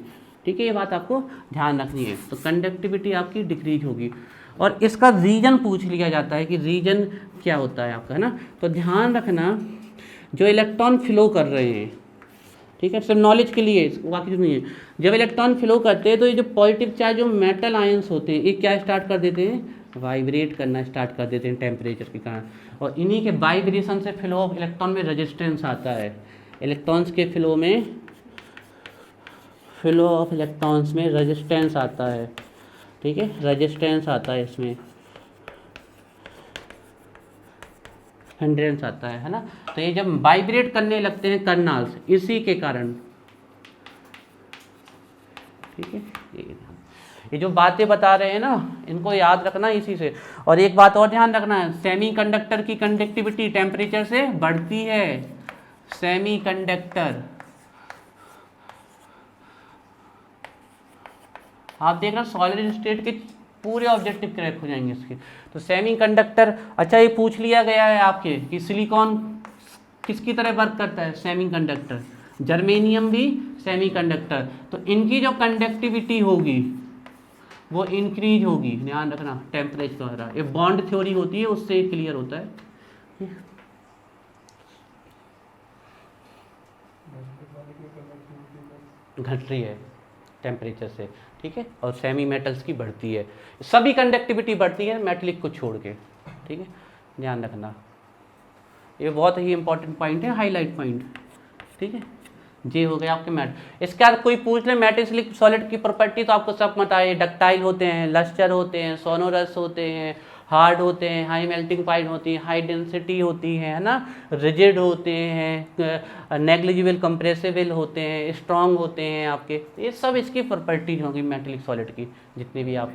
Speaker 1: ठीक है, ये बात आपको ध्यान रखनी है। तो कंडक्टिविटी आपकी डिक्रीज होगी। और इसका रीजन पूछ लिया जाता है कि रीजन क्या होता है आपका, है ना। तो ध्यान रखना जो इलेक्ट्रॉन फ्लो कर रहे हैं, ठीक है, सिर्फ नॉलेज के लिए, बाकी कुछ नहीं है। जब इलेक्ट्रॉन फ्लो करते हैं तो ये जो पॉजिटिव चार्ज जो मेटल आयंस होते हैं ये क्या स्टार्ट कर देते हैं, वाइब्रेट करना स्टार्ट कर देते हैं टेम्परेचर के कारण, और इन्हीं के वाइब्रेशन से फ्लो ऑफ इलेक्ट्रॉन में रेजिस्टेंस आता है। इलेक्ट्रॉन्स के फ्लो में, फ्लो ऑफ इलेक्ट्रॉन्स में रेजिस्टेंस आता है, ठीक है, रेजिस्टेंस आता है, इसमें हिंड्रेंस आता है ना। तो ये जब वाइब्रेट करने लगते हैं कर्नल्स, इसी के कारण, ठीक है। ये जो बातें बता रहे हैं ना, इनको याद रखना इसी से। और एक बात और ध्यान रखना है, सेमीकंडक्टर की कंडक्टिविटी टेम्परेचर से बढ़ती है। सेमीकंडक्टर, आप देख रहे हो सॉलिड स्टेट के पूरे ऑब्जेक्टिव क्रैक हो जाएंगे इसके। तो सेमीकंडक्टर, अच्छा ये पूछ लिया गया है आपके कि सिलिकॉन किसकी तरह वर्क करता है, सेमीकंडक्टर। जर्मेनियम भी सेमीकंडक्टर। तो इनकी जो कंडक्टिविटी होगी वो इंक्रीज होगी, ध्यान रखना, टेम्परेचर द्वारा। ये बॉन्ड थ्योरी होती है, उससे क्लियर होता है। घट रही है टेम्परेचर से, ठीक है, और सेमी मेटल्स की बढ़ती है। सभी कंडक्टिविटी बढ़ती है मेटलिक को छोड़ के, ठीक है, ध्यान रखना। ये बहुत ही इंपॉर्टेंट पॉइंट है, हाईलाइट पॉइंट, ठीक है। ये हो गया आपके मैट। इसके बाद कोई पूछ ले मेटेलिक सॉलिड की प्रॉपर्टी, तो आपको सब पता है, डक्टाइल होते हैं, लस्टर होते हैं, सोनोरस होते हैं, हार्ड होते हैं, हाई मेल्टिंग पॉइंट होती है, हाई डेंसिटी होती है ना, रिजिड होते हैं, नेग्लिजिबल कंप्रेसिबल होते हैं, स्ट्रॉन्ग होते हैं आपके। ये सब इसकी प्रॉपर्टीज होंगी मेटेलिक सॉलिड की, जितने भी आप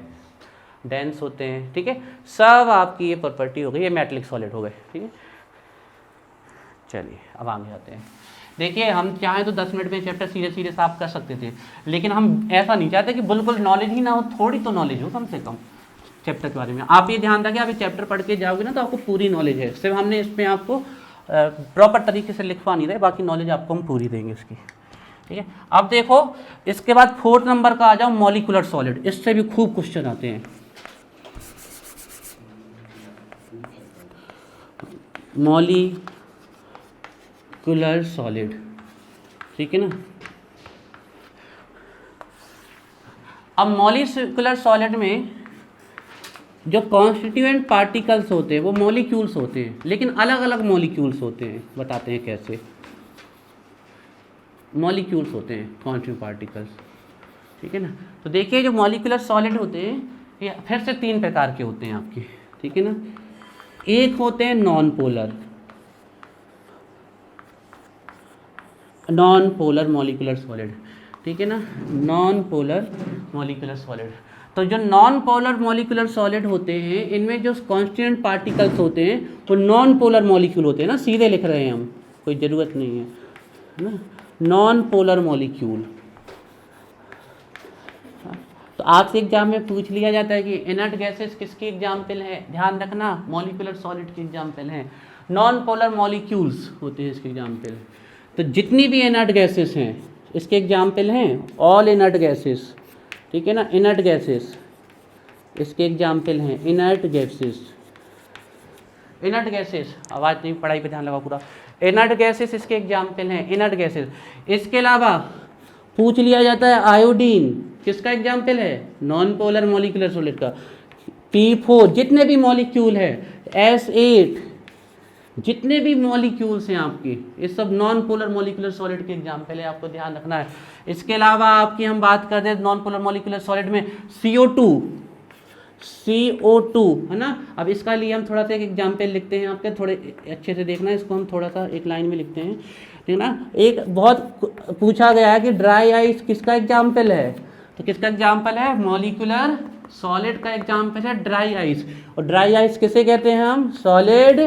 Speaker 1: डेंस होते हैं, ठीक है, सब आपकी ये प्रॉपर्टी हो गई, ये मेटेलिक सॉलिड हो गए, ठीक है। चलिए अब आगे आते हैं। देखिए हम चाहें तो 10 मिनट में चैप्टर सीधे सीधे साफ कर सकते थे, लेकिन हम ऐसा नहीं चाहते कि बिल्कुल नॉलेज ही ना हो, थोड़ी तो नॉलेज हो कम से कम चैप्टर के बारे में। आप ये ध्यान रखें, आप ये चैप्टर पढ़ के जाओगे ना तो आपको पूरी नॉलेज है। सिर्फ हमने इसमें आपको प्रॉपर तरीके से लिखवा नहीं रहे, बाकी नॉलेज आपको हम पूरी देंगे इसकी, ठीक है। अब देखो इसके बाद 4 नंबर का आ जाओ, मॉलिक्यूलर सॉलिड। इससे भी खूब क्वेश्चन आते हैं। मॉलिक्यूलर सॉलिड, ठीक है ना। अब मॉलिक्यूलर सॉलिड में जो कॉन्स्टिट्यूएंट पार्टिकल्स होते हैं वो मॉलिक्यूल्स होते हैं, लेकिन अलग अलग मॉलिक्यूल्स होते हैं। बताते हैं कैसे। मॉलिक्यूल्स होते हैं कॉन्स्टिट्यूएंट पार्टिकल्स, ठीक है ना। तो देखिए जो मॉलिक्यूलर सॉलिड होते हैं ये फिर से 3 प्रकार के होते हैं आपके, ठीक है ना। एक होते हैं non polar, non polar molecular solid, ठीक है ना, नॉन पोलर मॉलिक्यूलर सॉलिड। तो जो नॉन पोलर मॉलिक्यूलर सॉलिड होते हैं इनमें जो कॉन्स्टिट्यूएंट पार्टिकल्स होते हैं वो नॉन पोलर मॉलिक्यूल होते हैं ना, सीधे लिख रहे हैं हम, कोई ज़रूरत नहीं है ना, नॉन पोलर मॉलिक्यूल। तो आपसे एग्जाम में पूछ लिया जाता है कि इनर्ट गैसेस किसकी एग्जाम्पल है, ध्यान रखना, मॉलिक्यूलर सॉलिड की एग्जाम्पल है। नॉन पोलर मॉलिक्यूल्स होते हैं इसके एग्जाम्पल। तो जितनी भी इनर्ट गैसेस हैं इसके एग्जाम्पल हैं, ऑल इनर्ट गैसेस, ठीक है ना, इनर्ट गैसेस इसके एग्जाम्पल हैं, इनर्ट गैसेस। इनर्ट गैसेस, आवाज़ नहीं, पढ़ाई पे ध्यान लगाओ पूरा। इनर्ट गैसेस इसके एग्जाम्पल हैं, इनर्ट गैसेस। इसके अलावा पूछ लिया जाता है आयोडीन किसका एग्जाम्पल है, नॉन पोलर मॉलिक्यूलर सॉलिड का। P4 जितने भी मॉलिक्यूल है, S8 जितने भी मॉलिक्यूल्स हैं आपके, ये सब नॉन पोलर मॉलिक्यूलर सॉलिड के एग्जाम्पल है, आपको ध्यान रखना है। इसके अलावा आपकी हम बात कर दें नॉन पोलर मॉलिक्यूलर सॉलिड में CO2 है ना। अब इसका लिए हम थोड़ा सा एक एग्जाम्पल लिखते हैं आपके, थोड़े अच्छे से देखना, इसको हम थोड़ा सा एक लाइन में लिखते हैं, ठीक है ना। एक बहुत पूछा गया है कि ड्राई आइस किसका एग्जाम्पल है, तो किसका एग्जाम्पल है, मॉलिक्यूलर सॉलिड का एग्जाम्पल है ड्राई आइस। और ड्राई आइस किसे कहते हैं हम, सॉलिड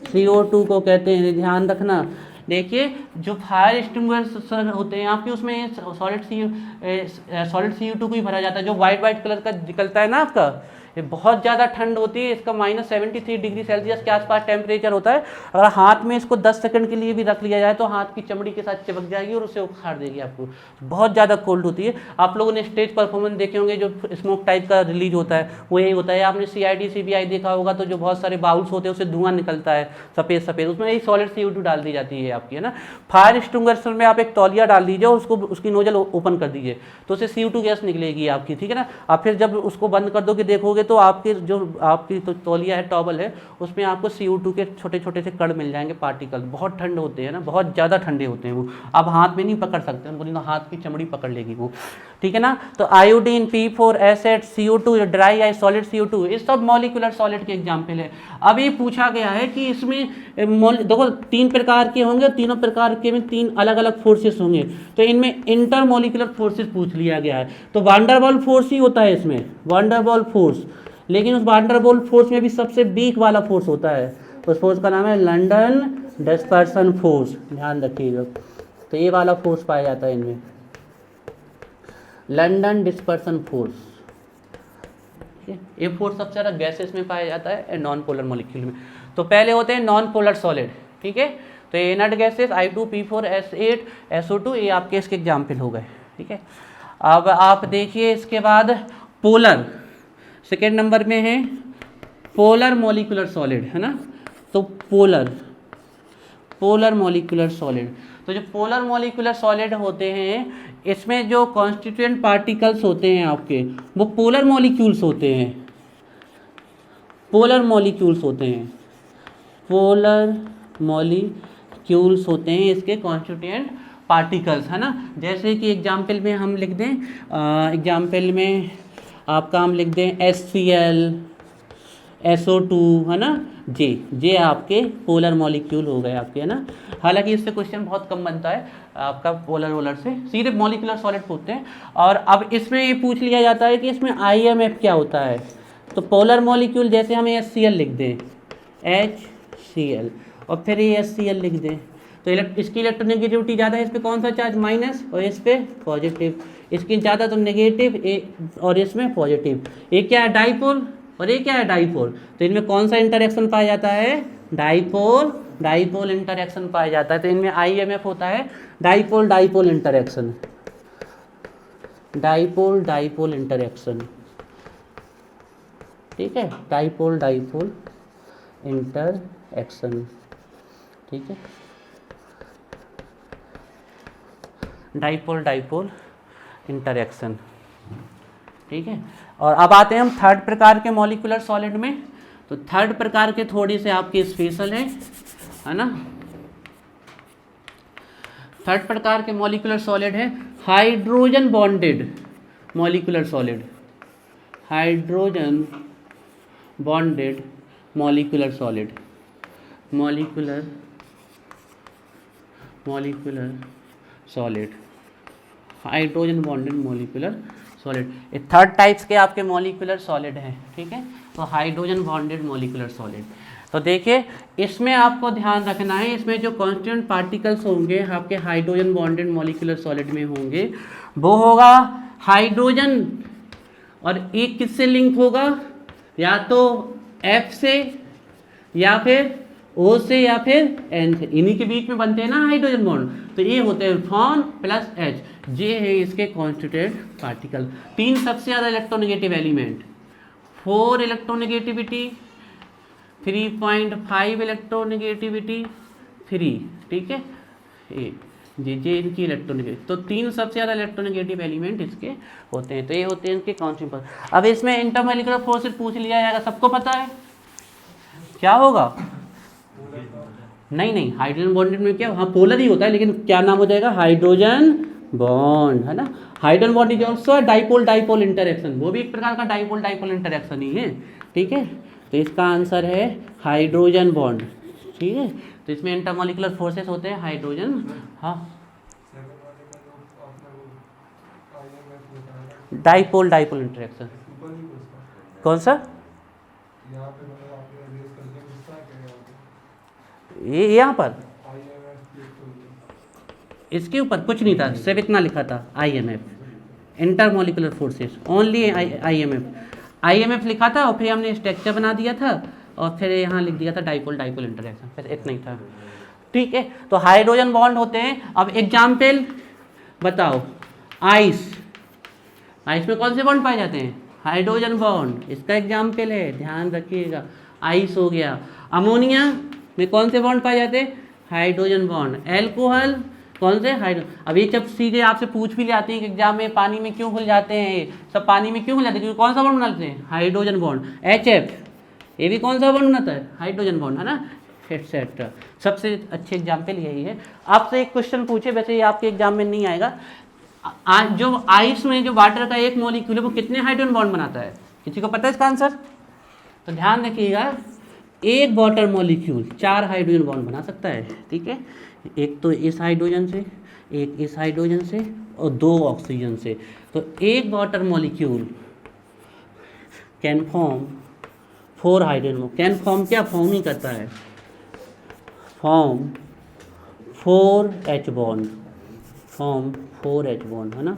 Speaker 1: CO2 को कहते हैं, ध्यान रखना। देखिए जो फायर एक्सटिंग्विशर होते हैं आपके, उसमें सॉलिड CO2 को ही भरा जाता है, जो वाइट कलर का निकलता है ना आपका, ये बहुत ज़्यादा ठंड होती है, इसका -73 डिग्री सेल्सियस के आसपास टेम्परेचर होता है। अगर हाथ में इसको 10 सेकंड के लिए भी रख लिया जाए तो हाथ की चमड़ी के साथ चिपक जाएगी और उसे उखाड़ देगी आपको, बहुत ज़्यादा कोल्ड होती है। आप लोगों ने स्टेज परफॉर्मेंस देखे होंगे, जो स्मोक टाइप का रिलीज होता है वो यही होता है। आपने CID CBI देखा होगा तो जो बहुत सारे बाउल्स होते हैं उससे धुआं निकलता है सफ़ेद सफ़ेद, उसमें यही सॉलिड CO2 डाल दी जाती है आपकी, है ना। फायर एक्सटिंग्विशर में आप एक तौलिया डाल दीजिए, उसको उसकी नोजल ओपन कर दीजिए तो उससे CO2 गैस निकलेगी आपकी, ठीक है ना। आप फिर जब उसको बंद कर दोगे देखोगे तो आपके जो आपकी तो तौलिया है, टॉवल है, उसमें आपको CO2 के छोटे छोटे से कण मिल जाएंगे, पार्टिकल। बहुत ठंड होते हैं ना, बहुत ज़्यादा ठंडे होते हैं वो, आप हाथ में नहीं पकड़ सकते, उनको नहीं तो हाथ की चमड़ी पकड़ लेगी वो, ठीक है ना। तो iodine, P4, acid, CO2, dry ice, solid CO2, ये सब मॉलिक्यूलर सॉलिड के एग्जाम्पल है। अब ये पूछा गया है कि इसमें देखो 3 प्रकार के होंगे, तीनों प्रकार के में 3 अलग अलग फोर्सेस होंगे, तो इनमें इंटर मॉलिक्यूलर फोर्सेस पूछ लिया गया है। तो वांडरवॉल फोर्स ही होता है इसमें, वांडरवॉल फोर्स, लेकिन उस वांडरवॉल फोर्स में भी सबसे वीक वाला फोर्स होता है, उस फोर्स का नाम है लंदन डिस्पर्सन फोर्स, ध्यान रखिएगा। तो ये वाला फोर्स पाया जाता है इनमें, लंदन डिस्पर्सन फोर्स। ये फोर्स सबसे ज़्यादा गैसेस में पाया जाता है, नॉन पोलर मॉलिक्यूल में। तो पहले होते हैं नॉन पोलर सॉलिड, ठीक है। तो ये inert gases I2, P4, S8, SO2, ये आपके इसके एग्जाम्पल हो गए, ठीक है। अब आप देखिए इसके बाद पोलर, सेकेंड नंबर में है पोलर मॉलिक्यूलर सॉलिड, है ना। तो पोलर मॉलिक्यूलर सॉलिड, तो जो पोलर मॉलिक्यूलर सॉलिड होते हैं इसमें जो कॉन्स्टिट्यूएंट पार्टिकल्स होते हैं आपके, वो पोलर मॉलिक्यूल्स होते हैं, पोलर मॉलिक्यूल्स होते हैं, पोलर मॉलिक्यूल्स होते हैं इसके कॉन्स्टिट्यूएंट पार्टिकल्स, है ना। जैसे कि एग्जाम्पल में हम लिख दें, एग्जाम्पल में आपका हम लिख दें HCl, SO2, है ना, जे आपके पोलर मॉलिक्यूल हो गए आपके, है ना। हालांकि इससे क्वेश्चन बहुत कम बनता है आपका पोलर वोलर से, सीधे मॉलिक्यूलर सॉलिड पूछते हैं। और अब इसमें ये पूछ लिया जाता है कि इसमें IMF क्या होता है। तो पोलर मॉलिक्यूल जैसे हमें HCl लिख दें, HCl, और फिर ये HCl लिख दें, तो इसकी इलेक्ट्रोनेगेटिविटी ज़्यादा है, इस पर कौन सा चार्ज माइनस और इस पर पॉजिटिव, इसकी ज़्यादा तो नेगेटिव और इसमें पॉजिटिव। ये क्या है, डाइपोल, और ये क्या है, डाइपोल। तो इनमें कौन सा इंटरेक्शन पाया जाता है, डाइपोल इंटरेक्शन पाया जाता है। तो इनमें IMF होता है डाइपोल इंटरेक्शन, डाइपोल इंटरेक्शन, ठीक है, डाइपोल इंटरेक्शन, ठीक है, डाइपोल इंटरेक्शन, ठीक है। और अब आते हैं हम थर्ड प्रकार के मॉलिक्यूलर सॉलिड में। तो थर्ड प्रकार के थोड़ी से आपके स्पेशल है ना। थर्ड प्रकार के मॉलिक्यूलर सॉलिड है hydrogen bonded molecular solid, hydrogen bonded molecular solid, molecular solid, hydrogen bonded molecular solid. ये थर्ड टाइप्स के आपके मॉलिक्यूलर सॉलिड हैं, ठीक है। तो हाइड्रोजन बॉन्डेड मॉलिक्यूलर सॉलिड, तो देखिए इसमें आपको ध्यान रखना है, इसमें जो कांस्टिट्यूएंट पार्टिकल्स होंगे आपके हाइड्रोजन बॉन्डेड मॉलिक्यूलर सॉलिड में होंगे, वो होगा हाइड्रोजन, और एक किससे लिंक होगा, या तो F से या फिर O से या फिर N से, इन्हीं के बीच में बनते हैं ना हाइड्रोजन बॉन्ड। तो ये होते हैं फॉन प्लस H, ये है इसके कॉन्स्टिट्यूएंट पार्टिकल। 3 सबसे ज़्यादा इलेक्ट्रोनेगेटिव एलिमेंट, 4 इलेक्ट्रोनेगेटिविटी, 3.5 इलेक्ट्रोनेगेटिविटी 3, ठीक है, ये इनकी इलेक्ट्रोनेगेटिव। तो 3 सबसे ज़्यादा इलेक्ट्रोनेगेटिव एलिमेंट इसके होते हैं। तो ये होते हैं इनके कॉन्स्टिट्यूएंट। अब इसमें इंटरमॉलिक्यूलर फोर्सेस पूछ लिया जाएगा, सबको पता है क्या होगा, नहीं हाइड्रोजन बॉन्डेड में क्या, हाँ पोलर ही होता है, लेकिन क्या नाम हो जाएगा, हाइड्रोजन बॉन्ड, है ना। Hydrogen bond is also dipole interaction, वो भी एक प्रकार का डाइपोल इंटरेक्शन ही है, ठीक है। तो इसका आंसर है हाइड्रोजन बॉन्ड, ठीक है। तो इसमें इंटरमॉलिक्यूलर फोर्सेस होते हैं हाइड्रोजन, हाँ, डाइपोल इंटरेक्शन। कौन सा, ये यहाँ पर इसके ऊपर कुछ नहीं था, सिर्फ इतना लिखा था IMF, intermolecular forces, only IMF। IMF लिखा था और फिर हमने स्ट्रक्चर बना दिया था और फिर यहाँ लिख दिया था डाइपोल डाइपोल इंटरेक्शन, फिर इतना ही था। ठीक है, तो हाइड्रोजन बॉन्ड होते हैं। अब एग्जाम्पल बताओ, आइस, आइस में कौन से बॉन्ड पाए जाते हैं? हाइड्रोजन बॉन्ड, इसका एग्जाम्पल है, ध्यान रखिएगा, आइस हो गया। अमोनिया में कौन से बॉन्ड पाए जाते हैं? Hydrogen bond. एल्कोहल कौन से? हाइड्रो। अब ये जब सीधे आपसे पूछ भी जाती है कि एग्जाम में पानी में क्यों घुल जाते हैं, ये सब पानी में क्यों घुल जाते हैं, क्योंकि कौन सा बॉन्ड बनाते हैं? Hydrogen bond. HF, ये भी कौन सा बॉन्ड बनाता है? हाइड्रोजन बॉन्ड, है ना, एटसेट्रा। सबसे अच्छे एग्जाम्पल यही है। आपसे एक क्वेश्चन पूछे, वैसे ये आपके एग्जाम में नहीं आएगा, जो आइस में जो वाटर का एक मॉलिक्यूल है वो कितने हाइड्रोजन बॉन्ड बनाता है? किसी को पता है इसका आंसर? तो ध्यान रखिएगा, एक वाटर मॉलिक्यूल 4 हाइड्रोजन बॉन्ड बना सकता है। ठीक है, एक तो इस हाइड्रोजन से, एक इस हाइड्रोजन से और 2 ऑक्सीजन से। तो एक water molecule can form 4 hydrogen. Can form क्या फॉर्म ही करता है? Form 4H bond, form 4H bond, है ना।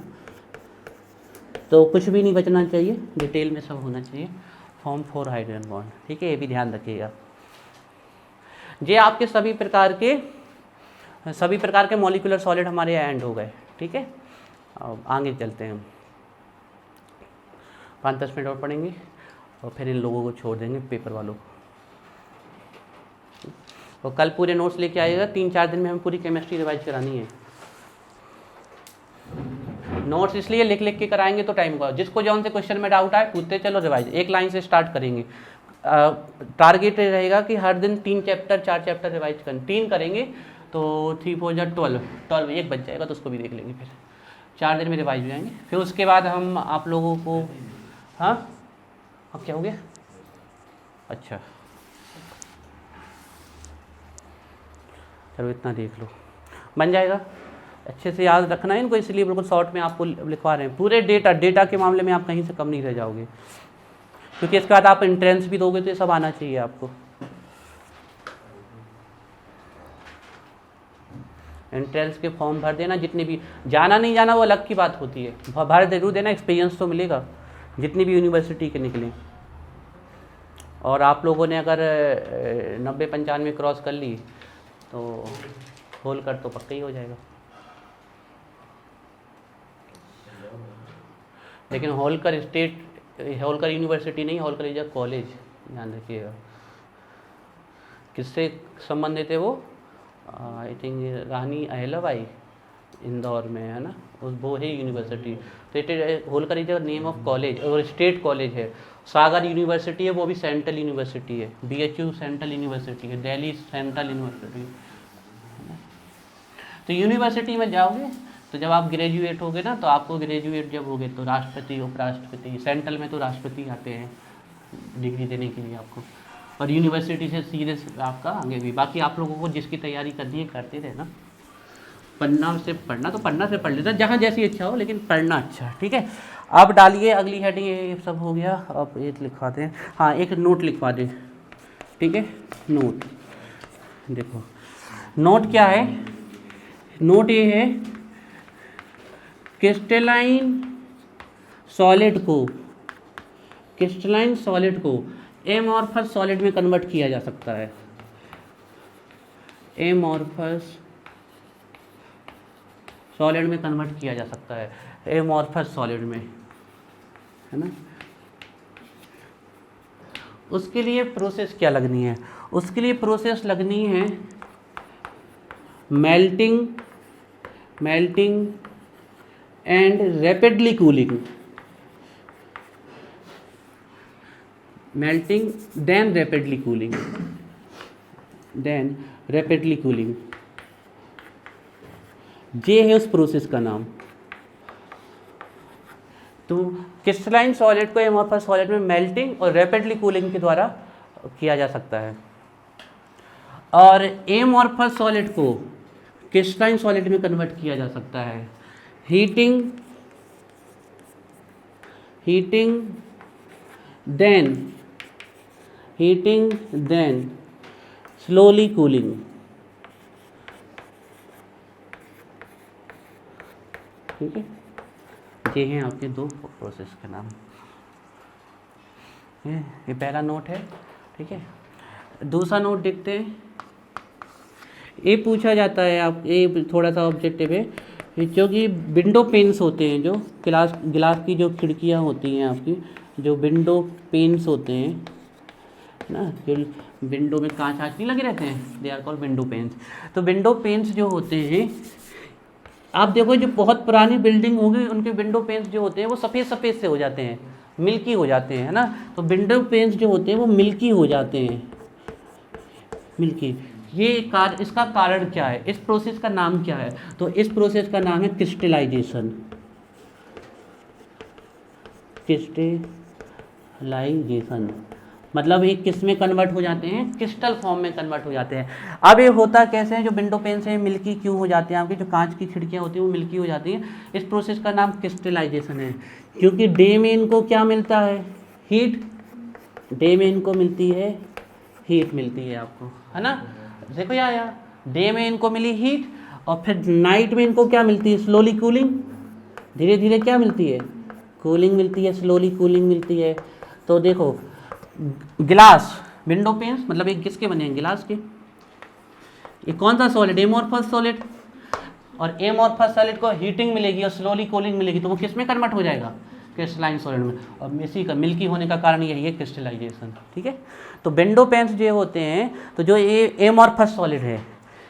Speaker 1: तो कुछ भी नहीं बचना चाहिए, डिटेल में सब होना चाहिए। Form 4 hydrogen bond. ठीक है, ये भी ध्यान रखिएगा। ये आपके सभी प्रकार के मॉलिक्यूलर सॉलिड हमारे एंड हो गए। ठीक है, अब आगे चलते हैं, 5-10 मिनट और पढ़ेंगे और फिर इन लोगों को छोड़ देंगे पेपर वालों को। और कल पूरे नोट्स लेके आइएगा, 3-4 दिन में हमें पूरी केमिस्ट्री रिवाइज करानी है। नोट्स इसलिए लिख लिख के कराएंगे तो टाइम का, जिसको जौन से क्वेश्चन में डाउट आए पूछते चलो, रिवाइज एक लाइन से स्टार्ट करेंगे। टारगेट रहेगा कि हर दिन 3 चैप्टर 4 चैप्टर रिवाइज करें, 3 करेंगे तो 3 4 12 1 बच जाएगा, तो उसको भी देख लेंगे। फिर 4 दिन में रिवाइज हो जाएंगे। फिर उसके बाद हम आप लोगों को, हाँ अब क्या हो गया? अच्छा चलो इतना देख लो, बन जाएगा। अच्छे से याद रखना है इनको, इसलिए बिल्कुल शॉर्ट में आपको लिखवा रहे हैं। पूरे डेटा के मामले में आप कहीं से कम नहीं रह जाओगे, क्योंकि इसके बाद आप एंट्रेंस भी दोगे तो ये सब आना चाहिए आपको। एंट्रेंस के फॉर्म भर देना, जितने भी, जाना नहीं जाना वो अलग की बात होती है, भर जरूर देना, एक्सपीरियंस तो मिलेगा जितनी भी यूनिवर्सिटी के निकले। और आप लोगों ने अगर 90-95 क्रॉस कर ली तो होल कर तो पक्का ही हो जाएगा। लेकिन होलकर यूनिवर्सिटी नहीं, होलकर इज अ कॉलेज, ध्यान रखिएगा। किससे संबंधित है वो? आई थिंक रानी अहिल्याबाई इंदौर में, है ना, वो है यूनिवर्सिटी। तो Holkar is a name of college और स्टेट कॉलेज है। सागर यूनिवर्सिटी है, वो भी सेंट्रल यूनिवर्सिटी है। BHU सेंट्रल यूनिवर्सिटी है, दिल्ली सेंट्रल यूनिवर्सिटी। तो यूनिवर्सिटी में जाओगे तो जब आप ग्रेजुएट होगे ना, तो आपको ग्रेजुएट जब होगे तो राष्ट्रपति उपराष्ट्रपति, सेंट्रल में तो राष्ट्रपति आते हैं डिग्री देने के लिए आपको, और यूनिवर्सिटी से सीधे आपका आगे भी। बाकी आप लोगों को जिसकी तैयारी करनी है करते रहना, पढ़ना से पढ़ लेना, जहाँ जैसी इच्छा हो, लेकिन पढ़ना अच्छा। ठीक है, अब डालिए अगली हेडिंग, ये सब हो गया। अब एक लिखवा दें, हाँ एक नोट लिखवा दें। ठीक है, नोट देखो, नोट क्या है? नोट ये है, क्रिस्टलाइन सॉलिड को एमॉर्फस सॉलिड में कन्वर्ट किया जा सकता है। एमॉर्फस सॉलिड में कन्वर्ट किया जा सकता है, एमॉर्फस सॉलिड में, है ना। उसके लिए प्रोसेस क्या लगनी है? उसके लिए प्रोसेस लगनी है melting and rapidly cooling. Melting then rapidly cooling, ये है उस प्रोसेस का नाम। तो क्रिस्टलाइन सॉलिड को एमॉर्फस सॉलिड में मेल्टिंग और रैपिडली कूलिंग के द्वारा किया जा सकता है, और एमॉर्फस सॉलिड को क्रिस्टलाइन सॉलिड में कन्वर्ट किया जा सकता है हीटिंग देन स्लोली कूलिंग। ठीक है, ये हैं आपके 2 प्रोसेस के नाम। ये पहला नोट है, ठीक है। दूसरा नोट देखते हैं। ये पूछा जाता है, आप ये थोड़ा सा ऑब्जेक्टिव है, जो कि विंडो पेन्स होते हैं, जो गिलास की जो खिड़कियाँ होती हैं आपकी, जो विंडो पेन्स होते हैं ना, जो विंडो में कांच नहीं लगे रहते हैं, they are called window panes. तो विंडो पेन्स जो होते हैं, आप देखो जो बहुत पुरानी बिल्डिंग होगी उनके विंडो पेन्स जो होते हैं वो सफ़ेद सफ़ेद से हो जाते हैं, मिल्की हो जाते हैं, है ना। तो विंडो पेन्स जो होते हैं वो मिल्की हो जाते हैं, मिल्की। इसका कारण क्या है, इस प्रोसेस का नाम क्या है? तो इस प्रोसेस का नाम है क्रिस्टलाइजेशन। क्रिस्टलाइजेशन मतलब ये किस में कन्वर्ट हो जाते हैं? क्रिस्टल फॉर्म में कन्वर्ट हो जाते हैं। अब ये होता कैसे है, जो विंडो पेन्स हैं मिल्की क्यों हो जाते हैं, आपकी जो कांच की खिड़कियाँ होती हैं वो मिल्की हो जाती हैं, इस प्रोसेस का नाम क्रिस्टलाइजेशन है। क्योंकि डे में इनको क्या मिलता है? हीट। डे में इनको मिलती है हीट, मिलती है आपको, है ना। देखो यार, डे में इनको मिली हीट और फिर नाइट में इनको क्या मिलती है? स्लोली कूलिंग, धीरे धीरे क्या मिलती है? कूलिंग मिलती है, स्लोली कूलिंग मिलती है। तो देखो गिलास, विंडो पेन्स मतलब एक किसके बने हैं? गिलास के। ये कौन सा सॉलिड? Amorphous solid. और एमोर्फस सॉलिड को हीटिंग मिलेगी और स्लोली कूलिंग मिलेगी, तो वो किस में कन्वर्ट हो जाएगा? क्रिस्टलाइन सॉलिड में। और इसी का मिल्की होने का कारण यही है, क्रिस्टलाइजेशन, ठीक है। तो विंडो पेन्स जो होते हैं, तो जो ये एमोर्फस सॉलिड है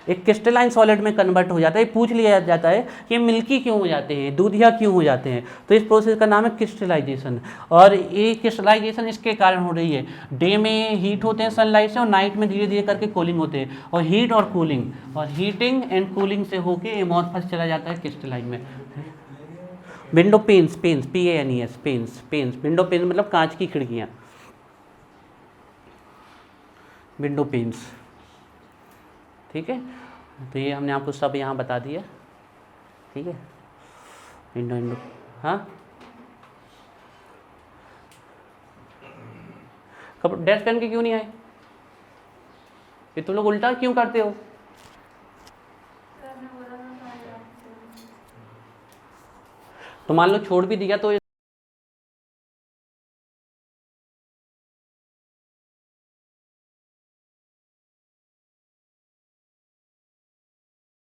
Speaker 1: एक क्रिस्टलाइन सॉलिड में कन्वर्ट हो जाता है। पूछ लिया जाता है कि मिल्की क्यों हो जाते हैं, दूधिया क्यों हो जाते हैं, तो इस प्रोसेस का नाम है क्रिस्टलाइजेशन। और ये क्रिस्टलाइजेशन इसके कारण हो रही है, डे में हीट होते हैं सनलाइट से और नाइट में धीरे धीरे करके कूलिंग होते हैं, और हीट और कूलिंग और हीटिंग एंड कूलिंग से होके एमोर्फस चला जाता है क्रिस्टलाइन में। Window panes, panes PANES, panes, panes, window panes मतलब कांच की खिड़कियाँ, विंडो पेन्स, ठीक है। तो ये हमने आपको सब यहाँ बता दिया, ठीक है। विंडो हाँ, कब ड्रेस पहन के क्यों नहीं आए? ये तुम लोग उल्टा क्यों करते हो? तो मान लो छोड़ भी दिया तो